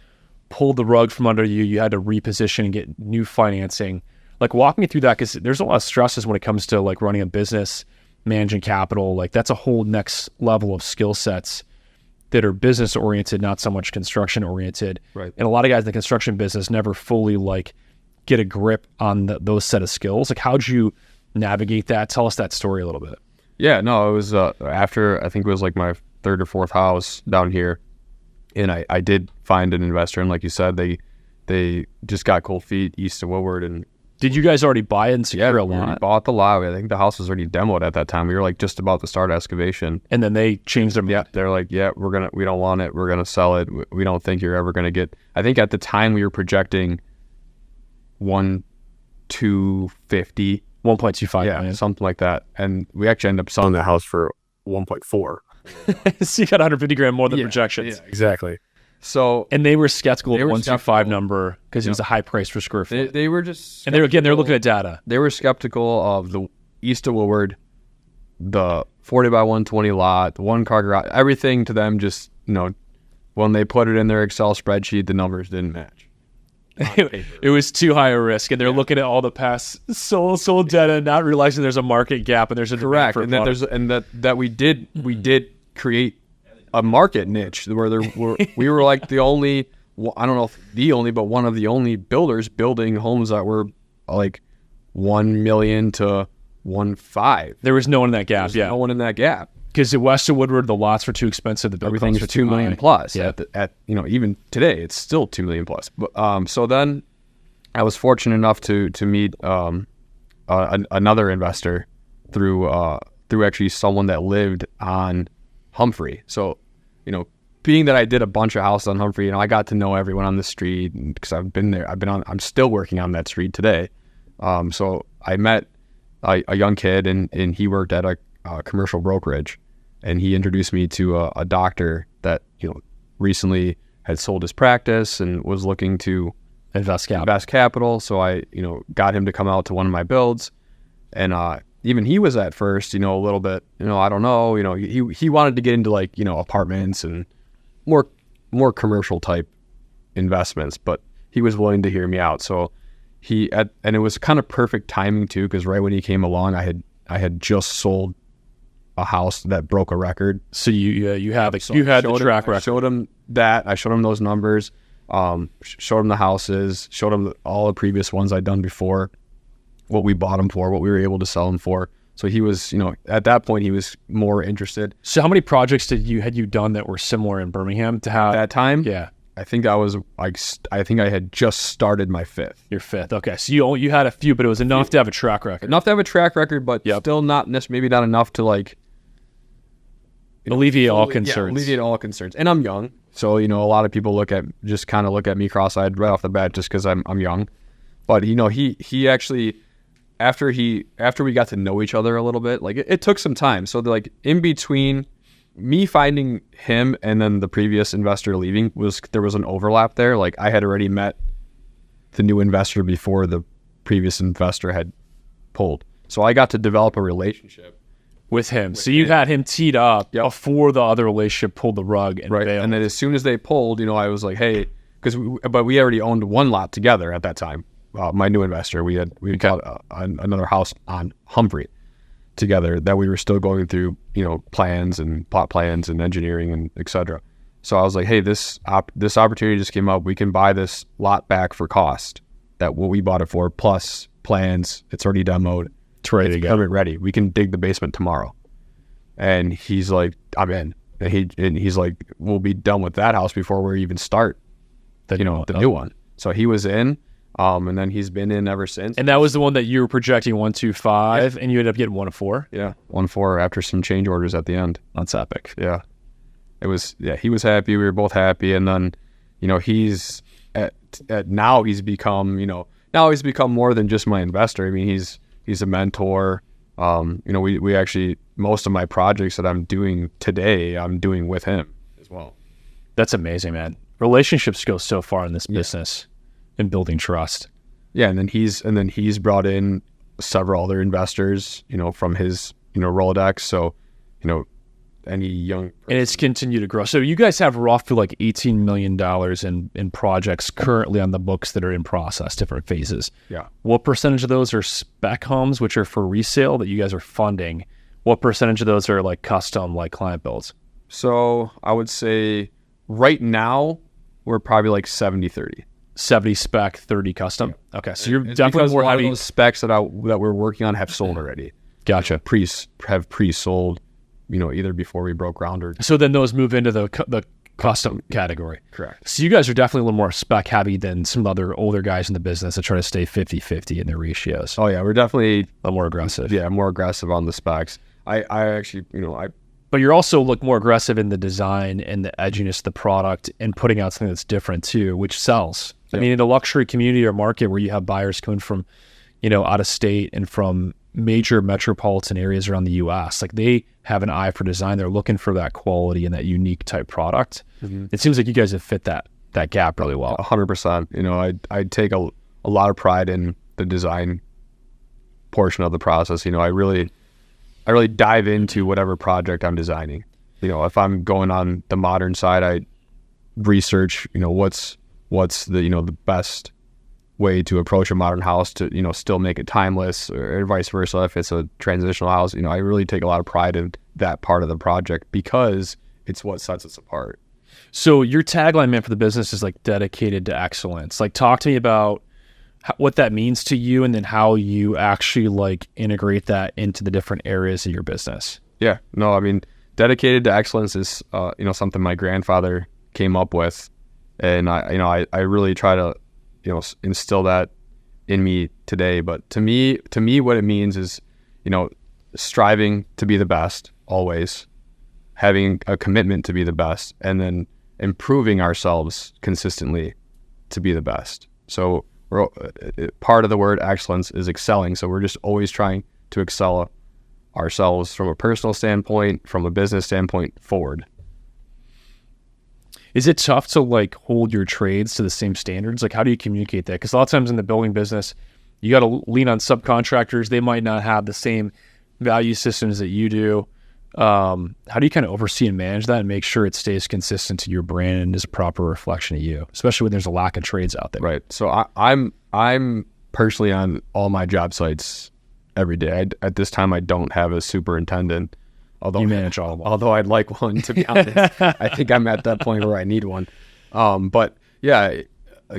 Pulled the rug from under you. You had to reposition and get new financing. Like, walk me through that, because there's a lot of stresses when it comes to like running a business, managing capital. Like, that's a whole next level of skill sets that are business oriented, not so much construction oriented. Right. And a lot of guys in the construction business never fully like get a grip on those set of skills. Like, how'd you navigate that? Tell us that story a little bit. Yeah, no, it was after, I think it was like my 3rd or 4th house down here. And I did find an investor, and like you said, they just got cold feet east of Woodward. And did you guys already buy it and secure a we lot? bought the lot. I think the house was already demoed at that time. We were like just about to start excavation. And then they changed their mind. Yeah, they're like, yeah, we don't want it. We're gonna sell it. We don't think you're ever gonna get. I think at the time we were projecting 1.250, 1.25 yeah, something like that. And we actually ended up selling the house for 1.4. So you got 150 grand more than projections. Yeah, exactly. So And they were skeptical of They were 125 skeptical. number because it was a high price per square foot. they were just And they're looking at data. They were skeptical of the east of Woodward, the 40 by 120 lot, the one car garage, everything to them just, when they put it in their Excel spreadsheet, the numbers didn't match. It was too high a risk, and they're looking at all the past sold data, not realizing there's a market gap and there's a demand Correct, for and that product. that we did create a market niche where we were like the only, I don't know if the only, but one of the only builders building homes that were like 1 million to 1.5. There was no one in that gap, No one in that gap. because at West of Woodward, the lots were too expensive. The build Everything's costs for were 2 million high. plus. Yeah. At even today, it's still 2 million plus. But so then, I was fortunate enough to meet another investor through actually someone that lived on Humphrey. So, being that I did a bunch of houses on Humphrey, I got to know everyone on the street because I've been there. I'm still working on that street today. So I met a young kid, and he worked at a commercial brokerage, and he introduced me to a doctor that recently had sold his practice and was looking to Invest capital. So I got him to come out to one of my builds, and even he was at first a little bit I don't know he wanted to get into like apartments and more commercial type investments, but he was willing to hear me out. So and it was kind of perfect timing too, because right when he came along, I had just sold a house that broke a record. So you had the track record. I showed him that. I showed him those numbers. Showed him the houses. Showed him all the previous ones I'd done before. What we bought them for. What we were able to sell them for. So he was, at that point, he was more interested. So how many projects had you done that were similar in Birmingham to have At that time, Yeah, I think I think I had just started my fifth. your fifth. Okay, so you had a few, but it was enough to have a track record. Enough to have a track record, but still not maybe not enough to like Alleviate all Yeah, concerns. alleviate all concerns. And I'm young, so a lot of people look at me cross-eyed right off the bat just because I'm young. But he actually after we got to know each other a little bit, like it took some time. So like in between me finding him and then the previous investor leaving there was an overlap there. Like I had already met the new investor before the previous investor had pulled, so I got to develop a relationship with him. So you had him teed up before the other relationship pulled the rug and bailed. And then as soon as they pulled, I was like, hey, but we already owned one lot together at that time. My new investor, we bought another house on Humphrey together that we were still going through, plans and plot plans and engineering and et cetera. So I was like, hey, this opportunity just came up. We can buy this lot back for cost that what we bought it for, plus plans. It's already demoed. It's ready to go. Ready. We can dig the basement tomorrow. And he's like, I'm in. And he's like, we'll be done with that house before we even start the new one. So he was in, and then he's been in ever since. And that was the one that you were projecting 125, and you ended up getting 1 of 4. Yeah, 1-4 after some change orders at the end. That's epic. Yeah, it was. Yeah, he was happy. We were both happy. And then, he's now he's become more than just my investor. I mean, he's a mentor. We actually, most of my projects that I'm doing today, I'm doing with him as well. That's amazing, man. Relationships go so far in this business and building trust. Yeah, and then he's brought in several other investors, from his, Rolodex. So, any young person. And it's continued to grow. So you guys have roughly like $18 million in projects currently on the books that are in process, different phases. Yeah. What percentage of those are spec homes, which are for resale that you guys are funding? What percentage of those are like custom, like client builds? So I would say right now we're probably like 70-30. 70 spec, 30 custom. Yeah. Okay, so you're It's definitely because more a lot of heavy. those specs that we're working on have sold already. Gotcha. Pre-sold, either before we broke ground or. So then those move into the custom category. Correct. So you guys are definitely a little more spec heavy than some other older guys in the business that try to stay 50-50 in their ratios. Oh yeah, we're definitely A little more aggressive. Yeah, more aggressive on the specs. I actually, But you're also more aggressive in the design and the edginess of the product and putting out something that's different too, which sells. I mean, in a luxury community or market where you have buyers coming from, out of state and from major metropolitan areas around the U.S., like they have an eye for design. They're looking for that quality and that unique type product. It seems like you guys have fit that gap really well. 100%. You know, I take a lot of pride in the design portion of the process. You know, I really dive into whatever project I'm designing. You know, if I'm going on the modern side, I research, you know, what's the, you know, the best way to approach a modern house to, you know, still make it timeless, or vice versa. If it's a transitional house, you know, I really take a lot of pride in that part of the project because it's what sets us apart. So your tagline, man, for the business is like dedicated to excellence. Like, talk to me about what that means to you, and then how you actually like integrate that into the different areas of your business. Yeah, no, I mean, dedicated to excellence is, you know, something my grandfather came up with, and I really try to, you know, instill that in me today. But to me, what it means is, you know, striving to be the best always, having a commitment to be the best, and then improving ourselves consistently to be the best. So part of the word excellence is excelling. So we're just always trying to excel ourselves from a personal standpoint, from a business standpoint forward. Is it tough to like hold your trades to the same standards? Like, how do you communicate that? Because a lot of times in the building business, you got to lean on subcontractors. They might not have the same value systems that you do. How do you kind of oversee and manage that and make sure it stays consistent to your brand and is a proper reflection of you, especially when there's a lack of trades out there? Right. So I'm personally on all my job sites every day. At this time, I don't have a superintendent. Although you manage all of them. Although I'd like one, to be honest. I think I'm at that point where I need one. But yeah,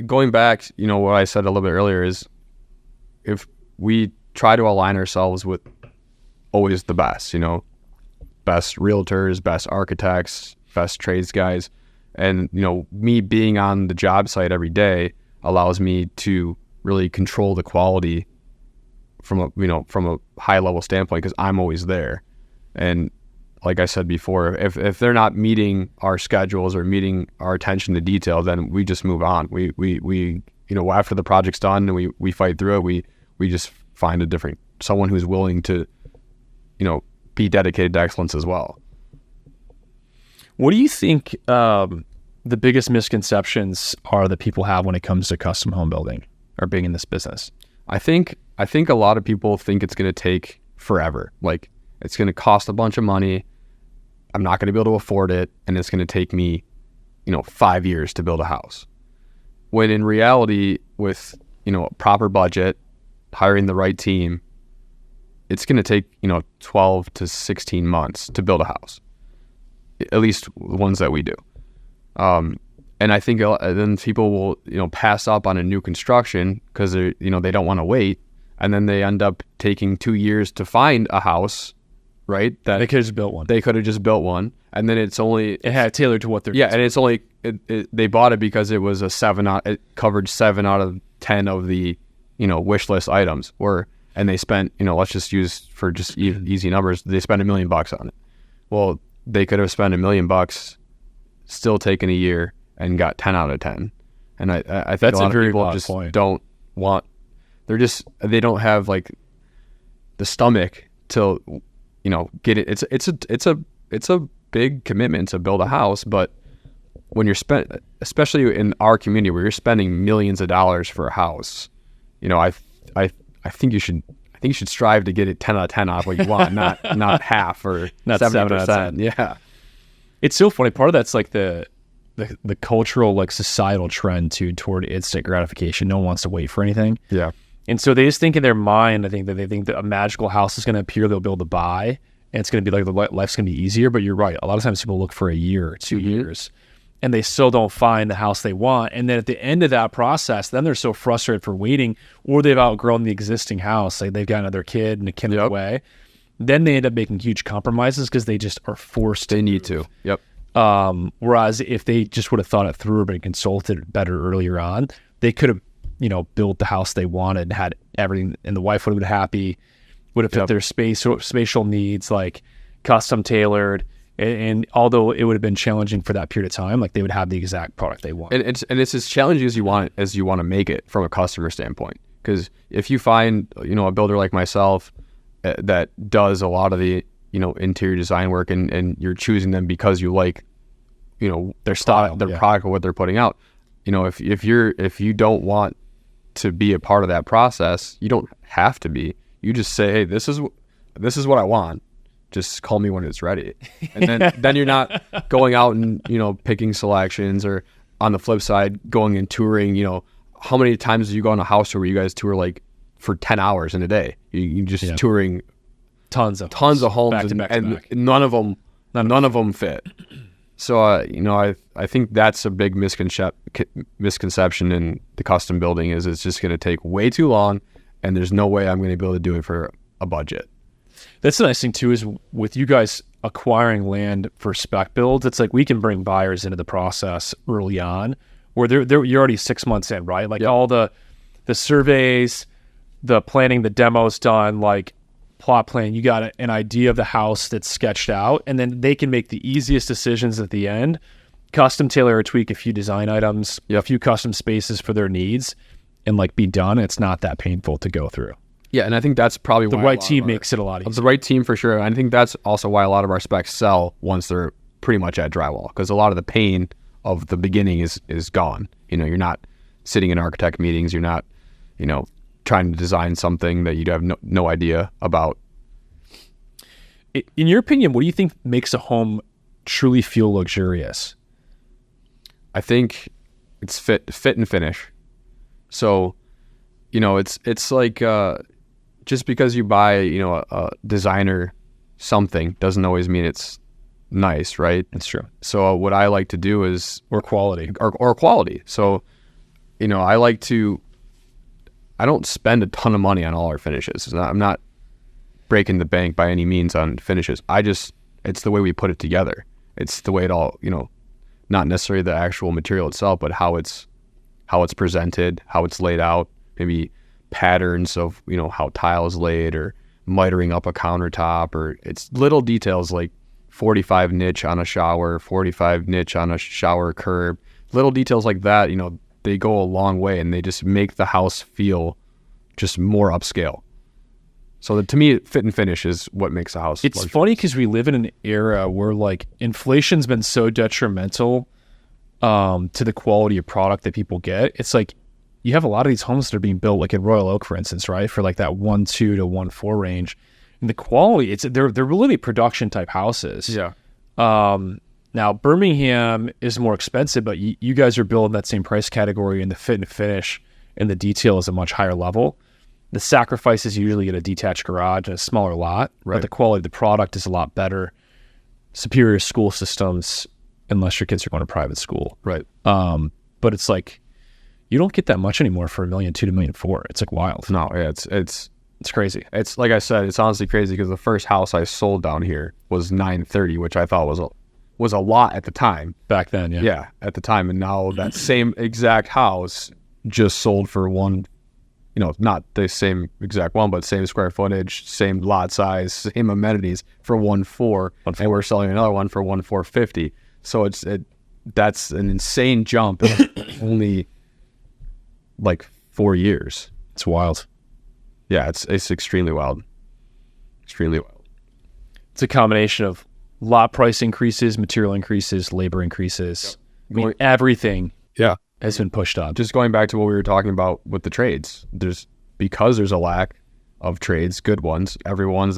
going back, you know, what I said a little bit earlier is, if we try to align ourselves with always the best, you know, best realtors, best architects, best trades guys, and, you know, me being on the job site every day allows me to really control the quality from a high level standpoint, because I'm always there. And like I said before, if they're not meeting our schedules or meeting our attention to detail, then we just move on. We you know, after the project's done and we fight through it, we just find someone who's willing to, you know, be dedicated to excellence as well. What do you think the biggest misconceptions are that people have when it comes to custom home building or being in this business? I think a lot of people think it's going to take forever. Like, it's going to cost a bunch of money. I'm not going to be able to afford it. And it's going to take me, you know, 5 years to build a house. When in reality, with, you know, a proper budget, hiring the right team, it's going to take, you know, 12 to 16 months to build a house. At least the ones that we do. And I think then people will, you know, pass up on a new construction because they, you know, they don't want to wait. And then they end up taking 2 years to find a house, right? That they could have just built one. They could have just built one. And then it had it tailored to what they're and it's only, they bought it because it was it covered 7 out of 10 of the, you know, wish list items. And they spent, you know, let's just use for just easy numbers, they spent $1 million on it. Well, they could have spent $1 million, still taken a year, and got 10 out of 10. And I think that's a lot a very of people valid just point. they don't have like the stomach to, you know, get it. It's a big commitment to build a house, but when you're especially in our community where you're spending millions of dollars for a house, you know, I think you should strive to get it 10 out of 10 off what you want, not half or not 70%. Yeah. It's so funny. Part of that's like the cultural, like societal trend toward instant gratification. No one wants to wait for anything. Yeah. And so they just think in their mind, I think that they think that a magical house is going to appear, they'll be able to buy, and it's going to be like life's going to be easier. But you're right. A lot of times people look for a year or 2 years, and they still don't find the house they want. And then at the end of that process, then they're so frustrated for waiting, or they've outgrown the existing house. Like they've got another kid and a kid away. Then they end up making huge compromises because they just are forced to. They need to. Yep. Whereas if they just would have thought it through or been consulted better earlier on, they could have, you know, built the house they wanted and had everything, and the wife would have been happy, would have fit their spatial needs, like custom tailored. And although it would have been challenging for that period of time, like they would have the exact product they want. And it's as challenging as you want to make it from a customer standpoint. Because if you find, you know, a builder like myself, that does a lot of the, interior design work, and you're choosing them because you like, their style, their product, or what they're putting out. If you don't want to be a part of that process, you don't have to be. You just say, hey, this is what I want. Just call me when it's ready. And then you're not going out and, picking selections, or on the flip side, going and touring. How many times do you go on a house tour where you guys tour like for 10 hours in a day? You just touring tons of homes, back to back to and back. none of them fit. So, I think that's a big misconception in the custom building, is it's just going to take way too long, and there's no way I'm going to be able to do it for a budget. That's the nice thing too, is with you guys acquiring land for spec builds, it's like we can bring buyers into the process early on, where you're already 6 months in, right? Like all the surveys, the planning, the demos done, like plot plan, you got an idea of the house that's sketched out, and then they can make the easiest decisions at the end, custom tailor or tweak a few design items, a few custom spaces for their needs, and like be done. It's not that painful to go through. Yeah, and I think that's probably The why right team makes it a lot easier. The right team for sure. I think that's also why a lot of our specs sell once they're pretty much at drywall, because a lot of the pain of the beginning is gone. You're not sitting in architect meetings. You're not, trying to design something that you have no idea about. In your opinion, what do you think makes a home truly feel luxurious? I think it's fit and finish. So, it's like just because you buy, a designer something doesn't always mean it's nice, right? That's true. So what I like to do is Or quality. or quality. So, I don't spend a ton of money on all our finishes. I'm not breaking the bank by any means on finishes. It's the way we put it together. It's the way it all, not necessarily the actual material itself, but how it's presented, how it's laid out, maybe patterns of, how tile is laid, or mitering up a countertop, or it's little details like 45 niche on a shower, 45 niche on a shower curb, little details like that, they go a long way, and they just make the house feel just more upscale. So to me, fit and finish is what makes a house. It's funny because we live in an era where like inflation's been so detrimental to the quality of product that people get. It's like you have a lot of these homes that are being built, like in Royal Oak, for instance, right, for like that 1.2 to 1.4 range, and the quality, they're really production type houses. Yeah. Now Birmingham is more expensive, but you guys are building that same price category, and the fit and finish and the detail is a much higher level. The sacrifice is usually get a detached garage and a smaller lot, right, but the quality of the product is a lot better. Superior school systems, unless your kids are going to private school. Right. But it's like, you don't get that much anymore for $1.2 million to $1.4 million. It's like wild. No, yeah, it's crazy. It's like I said, it's honestly crazy, because the first house I sold down here was $930,000, which I thought was a lot at the time. Back then, yeah. Yeah, at the time. And now that same exact house just sold for not the same exact one, but same square footage, same lot size, same amenities, for 1.4, and we're selling another one for 1.450. So that's an insane jump in only like 4 years. It's wild. Yeah, it's extremely wild. Extremely wild. It's a combination of lot price increases, material increases, labor increases. Yep. I mean, everything has been pushed up. Just going back to what we were talking about with the trades, because there's a lack of trades, good ones, everyone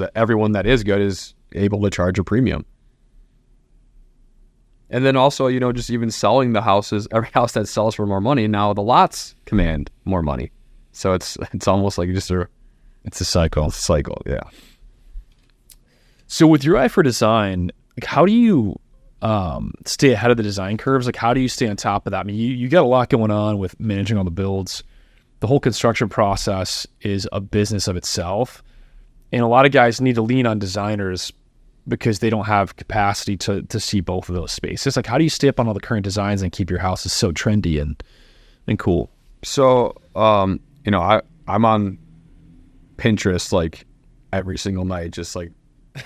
that is good is able to charge a premium. And then also, just even selling the houses, every house that sells for more money, now the lots command more money. So it's almost like it's a cycle. Yeah. So with your eye for design, like, how do you stay ahead of the design curves? Like, how do you stay on top of that? I mean, you got a lot going on with managing all the builds. The whole construction process is a business of itself. And a lot of guys need to lean on designers because they don't have capacity to see both of those spaces. Like, how do you stay up on all the current designs and keep your houses so trendy and cool? So, I'm on Pinterest like every single night, just like,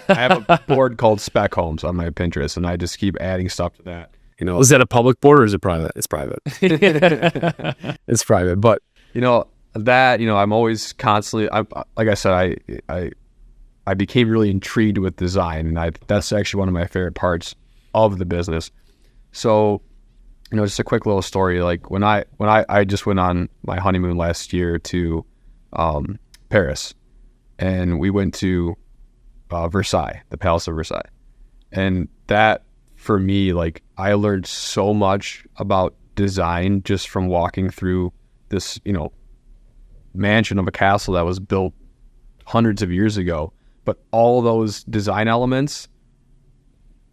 I have a board called Spec Homes on my Pinterest, and I just keep adding stuff to that. Is that a public board or is it private? It's private. It's private, but I'm always constantly. Like I said, I I became really intrigued with design, and that's actually one of my favorite parts of the business. So, just a quick little story. Like when I just went on my honeymoon last year to Paris, and we went to Versailles, the Palace of Versailles, and that for me, like I learned so much about design just from walking through this, mansion of a castle that was built hundreds of years ago. But all those design elements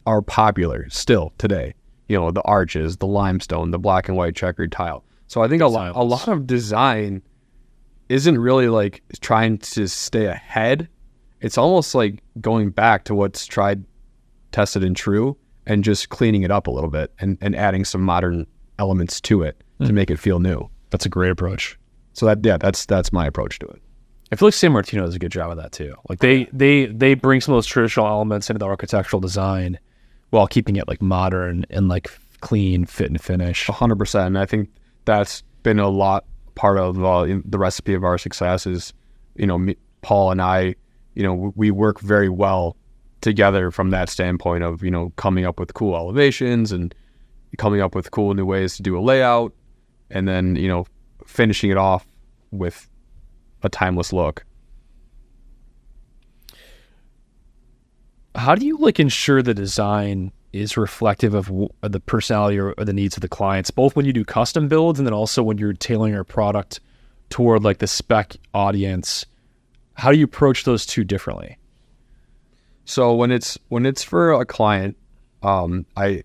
are popular still today. The arches, the limestone, the black and white checkered tile. So I think a lot of design isn't really like trying to stay ahead. It's almost like going back to what's tried, tested, and true, and just cleaning it up a little bit and adding some modern elements to it to make it feel new. That's a great approach. So that's my approach to it. I feel like San Martino does a good job of that too. Like they bring some of those traditional elements into the architectural design while keeping it like modern and like clean fit and finish. 100%. And I think that's been a lot part of the recipe of our success is, Paul and I, we work very well together from that standpoint of, coming up with cool elevations and coming up with cool new ways to do a layout, and then, finishing it off with a timeless look. How do you ensure the design is reflective of the personality or the needs of the clients, both when you do custom builds and then also when you're tailoring your product toward the spec audience? How do you approach those two differently? So when it's for a client, a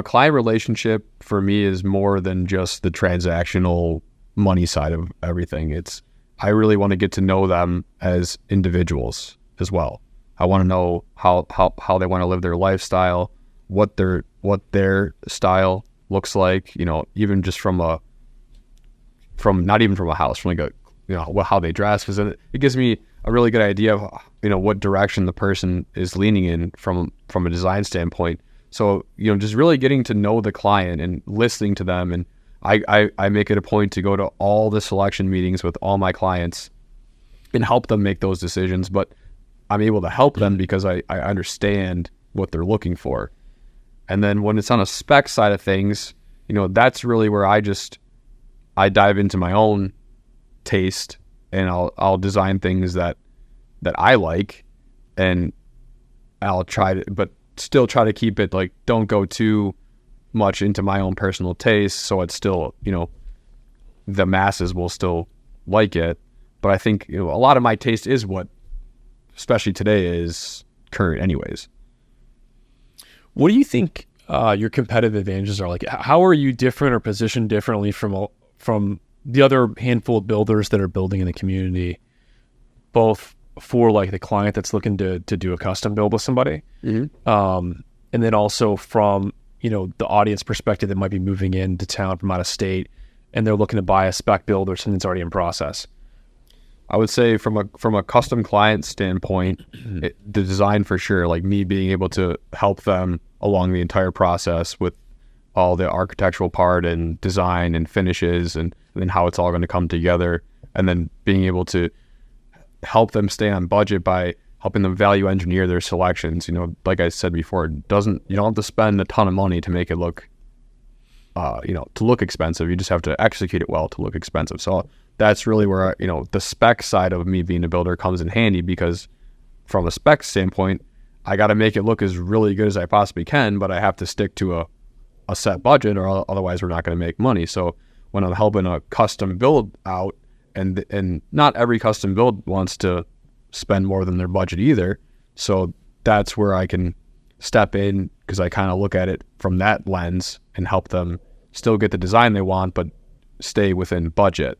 client relationship for me is more than just the transactional money side of everything. I really want to get to know them as individuals as well. I want to know how they want to live their lifestyle, what their style looks like, even just from not even from a house, from how they dress, because it gives me a really good idea of, what direction the person is leaning in from a design standpoint. So, just really getting to know the client and listening to them. And I make it a point to go to all the selection meetings with all my clients and help them make those decisions. But I'm able to help them because I understand what they're looking for. And then when it's on a spec side of things, that's really where I dive into my own taste, and I'll design things that I like, and I'll still try to keep it don't go too much into my own personal taste, so it's still, the masses will still like it. But I think, a lot of my taste is what, especially today, is current anyways. What do you think your competitive advantages are? How are you different or positioned differently from the other handful of builders that are building in the community, both for the client that's looking to do a custom build with somebody, and then also from the audience perspective that might be moving into town from out of state and they're looking to buy a spec build or something that's already in process? I would say from a custom client standpoint, the design for sure, me being able to help them along the entire process with all the architectural part and design and finishes and then how it's all going to come together, and then being able to help them stay on budget by helping them value engineer their selections. Like I said before, you don't have to spend a ton of money to make it look, to look expensive. You just have to execute it well to look expensive. So that's really where, the spec side of me being a builder comes in handy, because from a spec standpoint, I got to make it look as really good as I possibly can, but I have to stick to a set budget, or otherwise we're not going to make money. So when I'm helping a custom build out, and not every custom build wants to spend more than their budget either. So that's where I can step in, because I kind of look at it from that lens and help them still get the design they want, but stay within budget.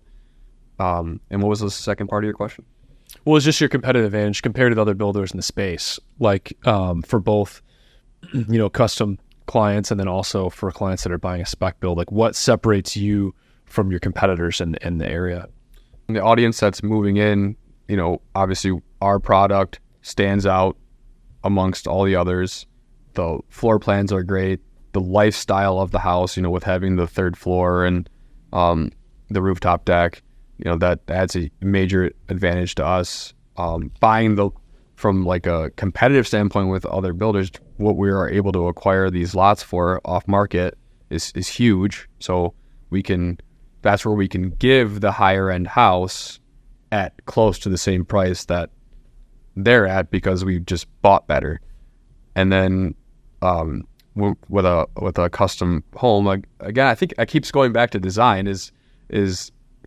And what was the second part of your question? Well, it's just your competitive advantage compared to the other builders in the space, for both, custom clients and then also for clients that are buying a spec build. What separates you from your competitors in the area? The audience that's moving in, obviously our product stands out amongst all the others. The floor plans are great. The lifestyle of the house, with having the third floor and the rooftop deck, that adds a major advantage to us. Buying the from like a competitive standpoint with other builders, what we are able to acquire these lots for off market is huge. So that's where we can give the higher end house at close to the same price that they're at, because we just bought better. And then with a custom home, again, I think I keeps going back to design is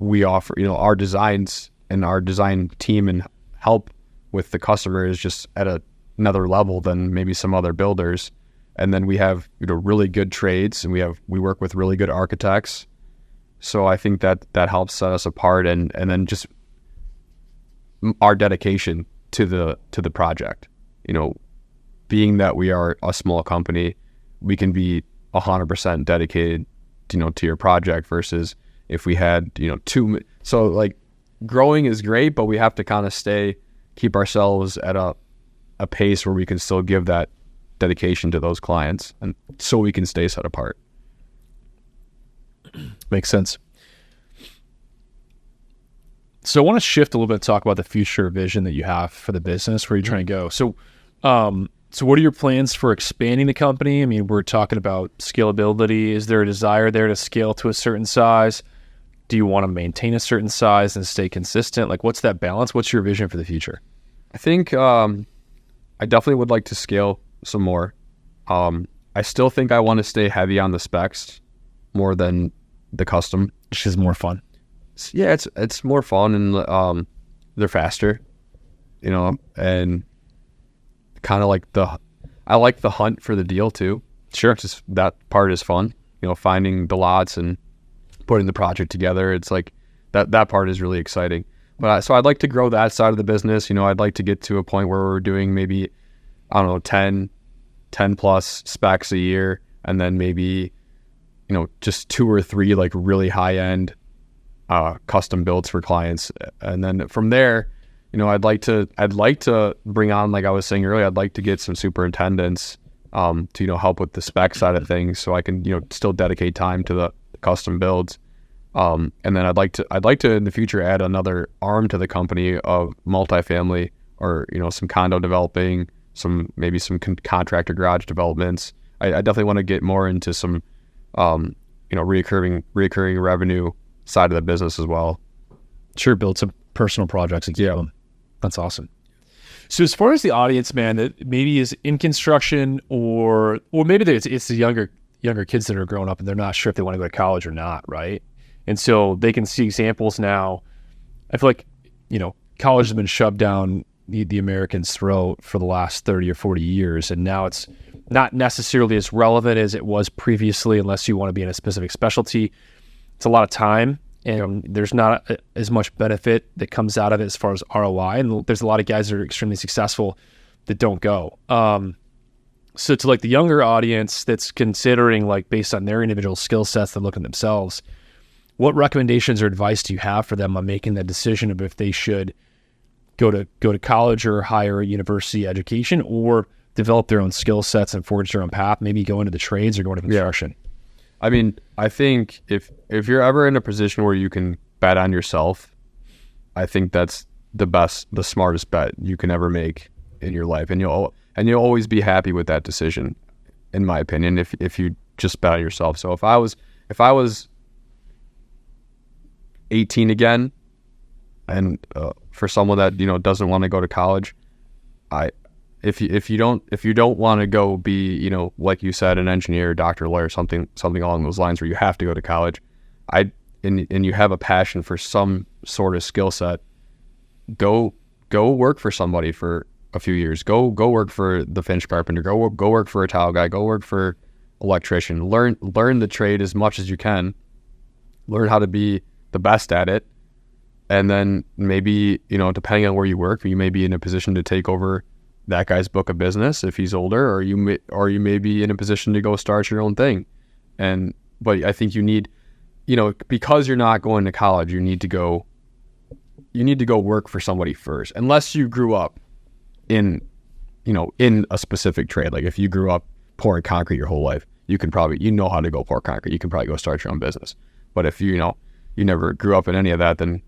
we offer, our designs, and our design team and help with the customer is just at another level than maybe some other builders. And then we have really good trades, and we work with really good architects. So I think that helps set us apart, and then just our dedication to the project. Being that we are a small company, we can be 100% dedicated to your project, versus if we had so like growing is great, but we have to kind of keep ourselves at a pace where we can still give that dedication to those clients, and so we can stay set apart. Makes sense. So I want to shift a little bit and talk about the future vision that you have for the business, where you're trying to go. So what are your plans for expanding the company? I mean, we're talking about scalability. Is there a desire there to scale to a certain size? Do you want to maintain a certain size and stay consistent? Like, what's that balance? What's your vision for the future? I think I definitely would like to scale some more. I still think I want to stay heavy on the specs more than the custom. Which is more fun. Yeah, it's more fun, and they're faster, and kind of like I like the hunt for the deal too. Sure. Just that part is fun, finding the lots and putting the project together. It's like that part is really exciting. But so I'd like to grow that side of the business. I'd like to get to a point where we're doing maybe, I don't know, 10 plus specs a year, and then maybe, just 2 or 3 like really high end custom builds for clients. And then from there, I'd like to bring on, like I was saying earlier, I'd like to get some superintendents to help with the spec side of things, so I can still dedicate time to the custom builds. And then I'd like to in the future add another arm to the company of multifamily, or some condo developing, some contractor garage developments. I definitely want to get more into some recurring revenue side of the business as well. Sure, build some personal projects and keep them. That's awesome. So as far as the audience, man, that maybe is in construction, or maybe it's the younger kids that are growing up and they're not sure if they want to go to college or not, right? And so they can see examples now. I feel like, college has been shoved down the Americans' throat for the last 30 or 40 years, and now it's not necessarily as relevant as it was previously, unless you want to be in a specific specialty. It's a lot of time, and there's not as much benefit that comes out of it as far as ROI. And there's a lot of guys that are extremely successful that don't go. So to like the younger audience that's considering, like based on their individual skill sets, they're looking at themselves, what recommendations or advice do you have for them on making that decision of if they should go to college or higher a university education, or develop their own skill sets and forge their own path, maybe go into the trades or go into construction? I mean, I think if you're ever in a position where you can bet on yourself, I think that's the smartest bet you can ever make in your life, and you'll always be happy with that decision, in my opinion, if you just bet on yourself. So if I was 18 again, and for someone that doesn't want to go to college, if you don't want to go be, like you said, an engineer, doctor, lawyer, something along those lines where you have to go to college, and you have a passion for some sort of skill set, go work for somebody for a few years. Go work for the Finch carpenter. Go work for a tile guy. Go work for electrician. Learn the trade as much as you can. Learn how to be the best at it, and then maybe depending on where you work, you may be in a position to take over that guy's book of business if he's older, or you may be in a position to go start your own thing. But I think you need, because you're not going to college, you need to go work for somebody first, unless you grew up in a specific trade. Like if you grew up pouring concrete your whole life, you can probably, how to go pour concrete, you can probably go start your own business. But if you never grew up in any of that, then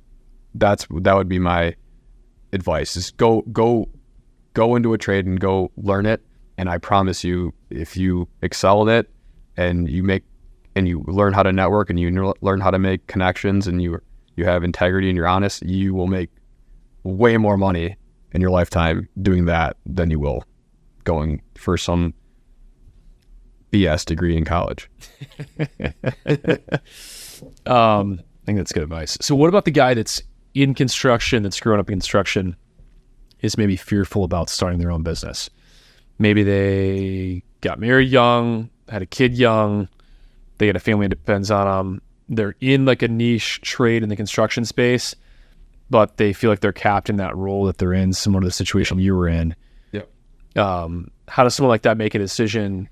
that would be my advice, is go go into a trade and go learn it. And I promise you, if you excel in it and you learn how to network and you learn how to make connections and you have integrity and you're honest, you will make way more money in your lifetime doing that than you will going for some BS degree in college. I think that's good advice. So what about the guy that's in construction, that's growing up in construction, is maybe fearful about starting their own business? Maybe they got married young, had a kid young, they got a family that depends on them. They're in like a niche trade in the construction space, but they feel like they're capped in that role that they're in, similar to the situation you were in. Yep. How does someone like that make a decision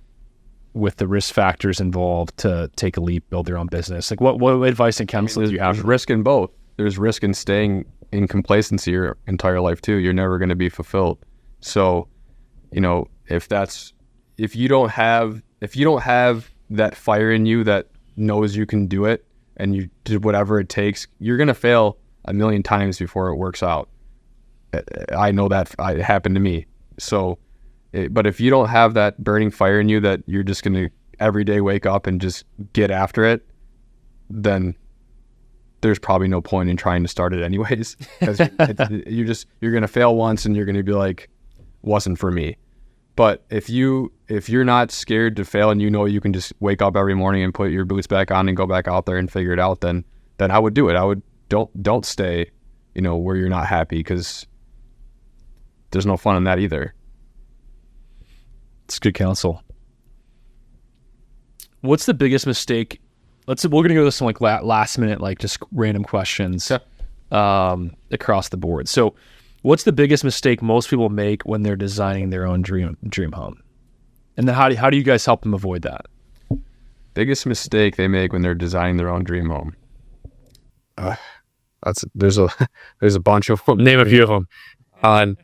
with the risk factors involved to take a leap, build their own business? Like what advice and counsel do you have? There's risk in both. There's risk in staying in complacency your entire life too. You're never going to be fulfilled. So, if you don't have that fire in you that knows you can do it and you did whatever it takes, you're going to fail a million times before it works out. I know that it happened to me. So, but if you don't have that burning fire in you that you're just going to every day wake up and just get after it, then there's probably no point in trying to start it anyways. Because you're going to fail once and you're going to be like, wasn't for me. But if you're not scared to fail and you can just wake up every morning and put your boots back on and go back out there and figure it out, then I would do it. Don't stay, where you're not happy, because there's no fun in that either. It's good counsel. What's the biggest mistake? We're going to go to some like last minute, like just random questions across the board. So what's the biggest mistake most people make when they're designing their own dream home? And then how do you guys help them avoid that? Biggest mistake they make when they're designing their own dream home. There's a bunch of them. Name a few of them.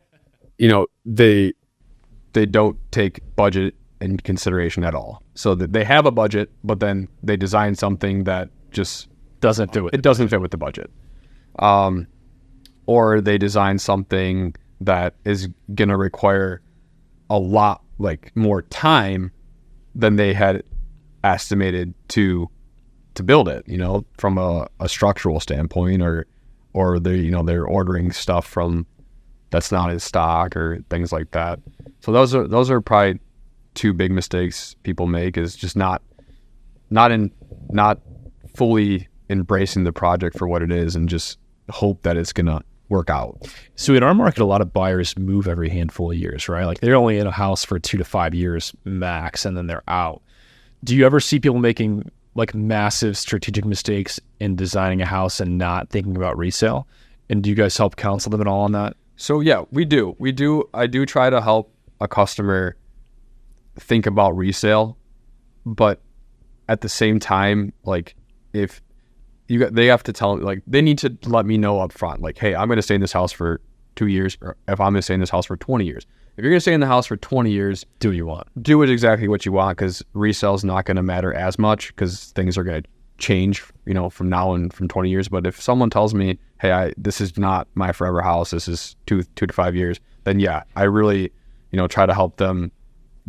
They don't take budget in consideration at all. So that they have a budget, but then they design something that just doesn't fit with the budget. Or they design something that is going to require a lot more time than they had estimated to build it, from a structural standpoint, or they're ordering stuff from that's not in stock or things like that. So those are probably two big mistakes people make, is just not fully embracing the project for what it is and just hope that it's gonna work out. So in our market, a lot of buyers move every handful of years, right? Like they're only in a house for 2 to 5 years max, and then they're out. Do you ever see people making like massive strategic mistakes in designing a house and not thinking about resale? And do you guys help counsel them at all on that? So yeah, we do. I do try to help a customer think about resale, but at the same time, if they have to tell, they need to let me know up front, hey, I'm going to stay in this house for 2 years, or if I'm going to stay in this house for 20 years. If you're going to stay in the house for 20 years, do what you want. Do it exactly what you want, because resale is not going to matter as much, because things are going to change, from now and from 20 years. But if someone tells me, hey, this is not my forever house, this is 2 to 5 years, then yeah, I really, try to help them,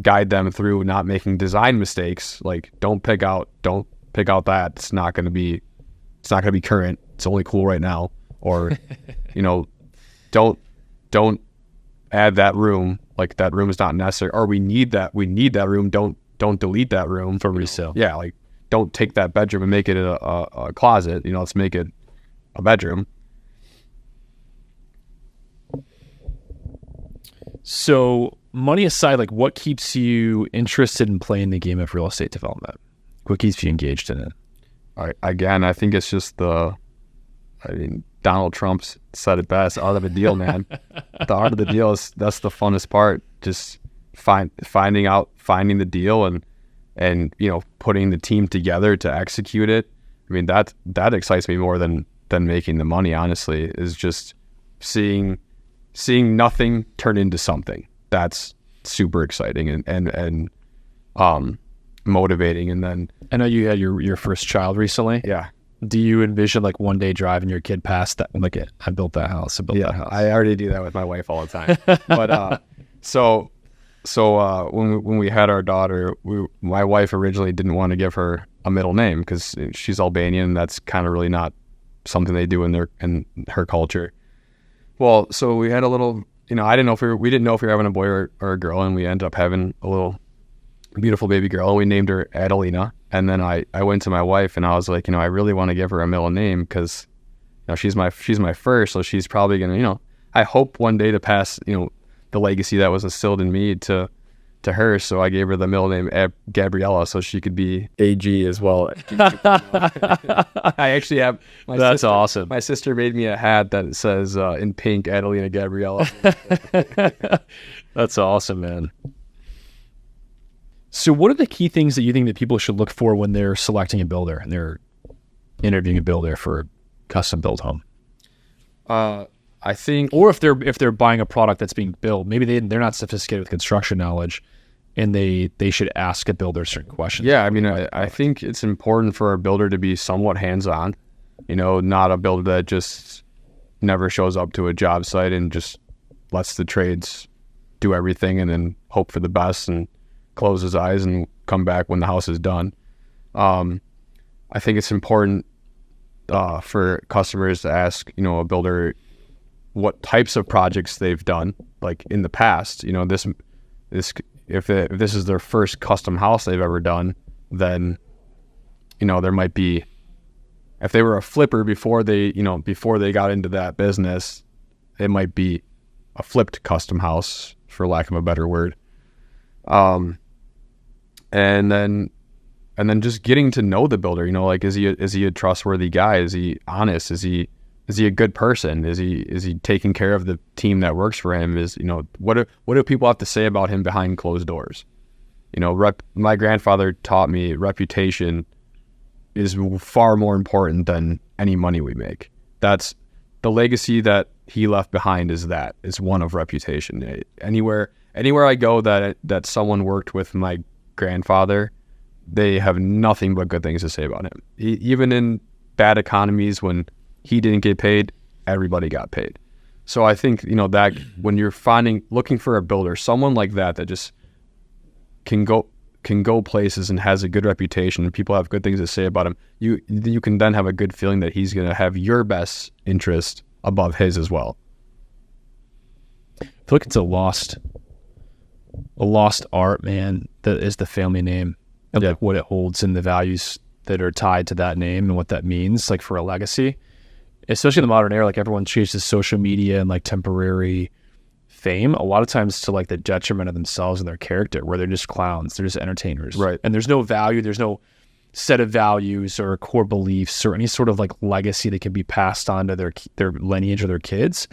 guide them through not making design mistakes. Don't pick out that. It's not going to be current. It's only cool right now. Or, don't add that room. That room is not necessary. Or we need that room. Don't delete that room for resale. Yeah. Don't take that bedroom and make it a closet. Let's make it a bedroom. So money aside, what keeps you interested in playing the game of real estate development? What keeps you engaged in it? I think it's just Donald Trump said it best, art of the deal, man. The art of the deal that's the funnest part. Just finding the deal and putting the team together to execute it. That excites me more than making the money, honestly, is just seeing nothing turn into something. That's super exciting and motivating. And then I know you had your first child recently. Yeah. Do you envision like one day driving your kid past that? Like, I built that house. I built that house. I already do that with my wife all the time. But so when we had our daughter, my wife originally didn't want to give her a middle name because she's Albanian, and that's kind of really not something they do in her culture. Well, so we had a little, I didn't know if we didn't know if we were having a boy or a girl, and we ended up having a little beautiful baby girl. We named her Adelina. And then I went to my wife and I was like, I really want to give her a middle name because, she's my first, so she's probably gonna, I hope one day to pass, the legacy that was instilled in me to her. So I gave her the middle name Gabriella, so she could be AG as well. I actually have. That's awesome. My sister made me a hat that says in pink, Adelina Gabriella. That's awesome, man. So what are the key things that you think that people should look for when they're selecting a builder and they're interviewing a builder for a custom build home? I think, or if they're buying a product that's being built, maybe they're not sophisticated with construction knowledge, and they should ask a builder certain questions. Yeah, I mean, I think it's important for a builder to be somewhat hands-on, not a builder that just never shows up to a job site and just lets the trades do everything and then hope for the best and close his eyes and come back when the house is done. I think it's important for customers to ask, a builder what types of projects they've done, like in the past. If this is their first custom house they've ever done, then there might be, if they were a flipper before they got into that business, it might be a flipped custom house, for lack of a better word. And then just getting to know the builder, like, is he a trustworthy guy? Is he honest? Is he a good person? Is he taking care of the team that works for him? What do people have to say about him behind closed doors? My grandfather taught me reputation is far more important than any money we make. That's the legacy that he left behind, is one of reputation. Anywhere I go that someone worked with my grandfather, they have nothing but good things to say about him. Even in bad economies, when he didn't get paid, everybody got paid. So I think, that when you're looking for a builder, someone like that just can go places and has a good reputation and people have good things to say about him, you can then have a good feeling that he's going to have your best interest above his as well. I feel like it's a lost art, man, that is the family name and like what it holds and the values that are tied to that name and what that means, like, for a legacy. Especially in the modern era, like, everyone chases social media and like temporary fame, a lot of times to like the detriment of themselves and their character, where they're just clowns, they're just entertainers. Right. And there's no value, there's no set of values or core beliefs or any sort of like legacy that can be passed on to their lineage or their kids,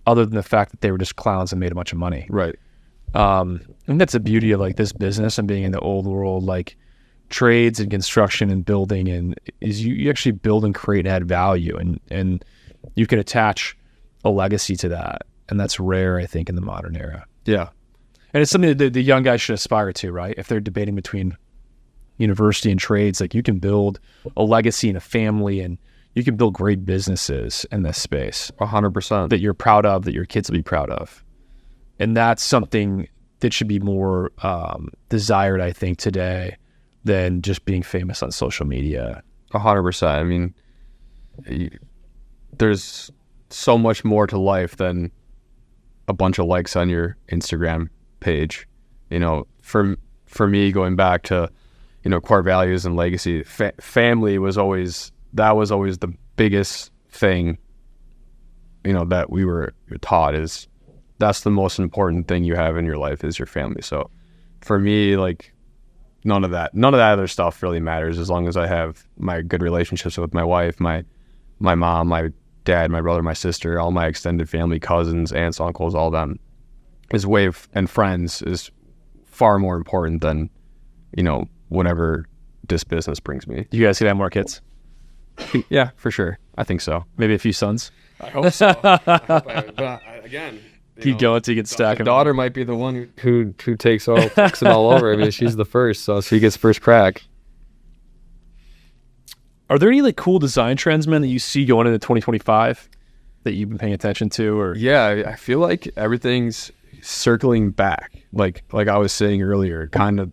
other than the fact that they were just clowns and made a bunch of money. Right. And that's the beauty of like this business and being in the old world, like trades and construction and building, and is you actually build and create and add value, and you can attach a legacy to that. And that's rare, I think, in the modern era. Yeah. And it's something that the young guys should aspire to, right? If they're debating between university and trades, like, you can build a legacy and a family, and you can build great businesses in this space. 100%. That you're proud of, that your kids will be proud of. And that's something that should be more desired, I think, today than just being famous on social media. 100%. I mean, there's so much more to life than a bunch of likes on your Instagram page. For me, going back to, core values and legacy, family was always the biggest thing, that we were taught, is that's the most important thing you have in your life, is your family. So for me, like, none of that other stuff really matters, as long as I have my good relationships with my wife, my mom, my dad, my brother, my sister, all my extended family, cousins, aunts, uncles, all them, and friends is far more important than, whatever this business brings me. You guys gonna have more kids? Yeah, for sure. I think so. Maybe a few sons? I hope so. But again, keep going till you get stacked. The daughter might be the one who takes it all over. I mean, she's the first, so she gets first crack. Are there any like cool design trends, man, that you see going into 2025 that you've been paying attention to? Or Yeah, I feel like everything's circling back. Like I was saying earlier, kind of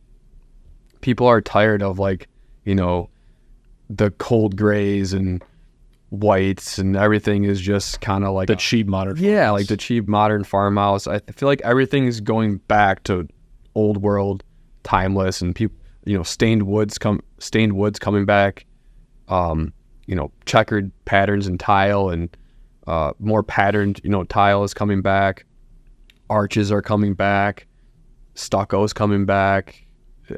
people are tired of like, you know, the cold grays and whites, and everything is just kind of like the cheap modern farmhouse. Like the cheap modern farmhouse. I feel like everything is going back to old world, timeless, and people, you know, stained woods coming back. You know, checkered patterns in tile, and more patterned, you know, tile is coming back. Arches are coming back. Stucco's coming back.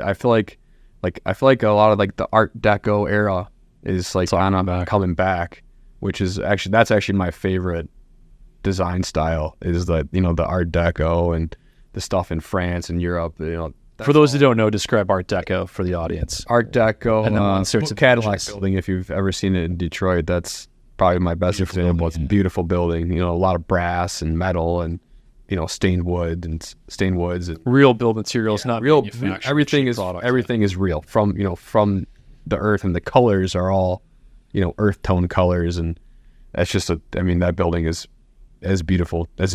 I feel like a lot of like the Art Deco era is like coming back, which is that's actually my favorite design style, is the, you know, the Art Deco and the stuff in France and Europe. You know, for those who don't know, describe Art Deco for the audience. Art Deco, and then one sorts of Cadillac building. If you've ever seen it in Detroit, that's probably my best example. It's a beautiful building. You know, a lot of brass and metal, and, you know, stained woods and real build materials, not real. manufactured. Everything is real from the earth, and the colors are all, you know, earth tone colors, and that's just that building is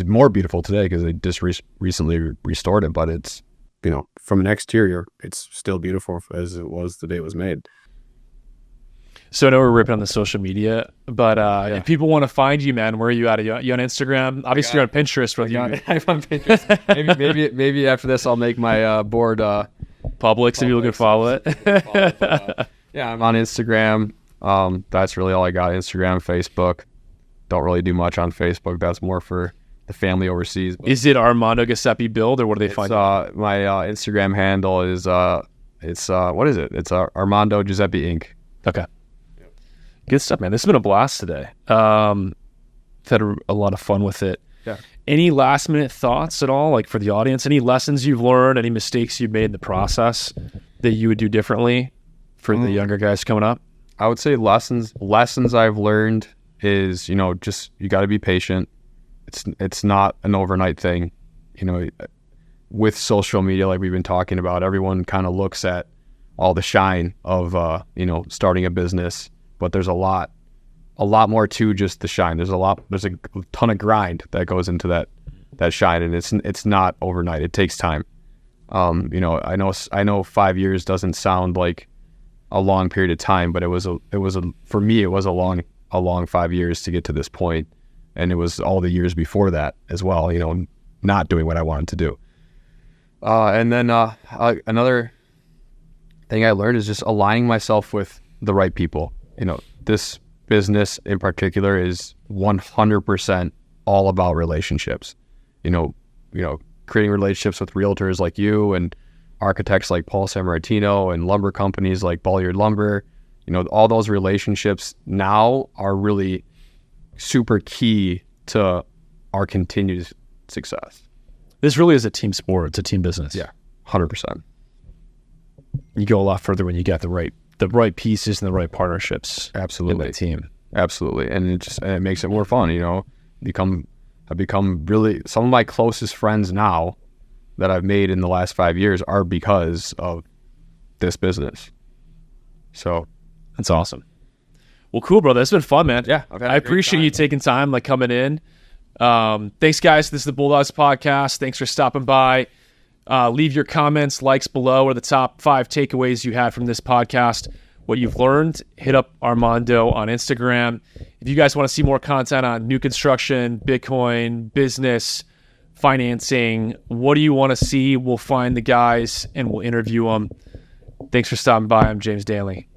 more beautiful today because they just recently restored it, but it's, you know, from an exterior, it's still beautiful as it was the day it was made. So I know we're ripping on the social media, but if people want to find you, man, where are you at? Are you on Instagram? Obviously, you're on Pinterest. I'm on Pinterest. maybe after this, I'll make my board public so people can follow it. Yeah, I'm on Instagram. That's really all I got. Instagram, Facebook. Don't really do much on Facebook. That's more for the family overseas. Is it Armando Giuseppe Build, or what do they find? My Instagram handle is what is it? It's Armando Giuseppe Inc. Okay. Good stuff, man. This has been a blast today. Had a lot of fun with it. Yeah. Any last minute thoughts at all, like for the audience? Any lessons you've learned? Any mistakes you've made in the process that you would do differently for the younger guys coming up? I would say lessons I've learned is, you know, just you got to be patient. It's not an overnight thing. You know, with social media, like we've been talking about, everyone kind of looks at all the shine of you know, starting a business, but there's a lot more to just the shine. There's a ton of grind that goes into that shine, and it's not overnight. It takes time. You know, I know 5 years doesn't sound like a long period of time, but for me, it was a long 5 years to get to this point. And it was all the years before that as well, you know, not doing what I wanted to do. And then another thing I learned is just aligning myself with the right people. You know, this business in particular is 100% all about relationships. You know, creating relationships with realtors like you, and architects like Paul Sammartino, and lumber companies like Bolliard Lumber. You know, all those relationships now are really super key to our continued success. This really is a team sport. It's a team business. Yeah, 100%. You go a lot further when you get the right pieces and the right partnerships. Absolutely. In the team. Absolutely. And it makes it more fun, you know. I've become really, some of my closest friends now that I've made in the last 5 years are because of this business. So that's awesome. Well, cool, brother. It's been fun, man. Yeah. I appreciate you taking time, like coming in. Thanks, guys. This is the Bulldogs Podcast. Thanks for stopping by. Leave your comments, likes below, or the top 5 takeaways you had from this podcast. What you've learned. Hit up Armando on Instagram. If you guys want to see more content on new construction, Bitcoin, business, financing, what do you want to see? We'll find the guys and we'll interview them. Thanks for stopping by. I'm James Danley.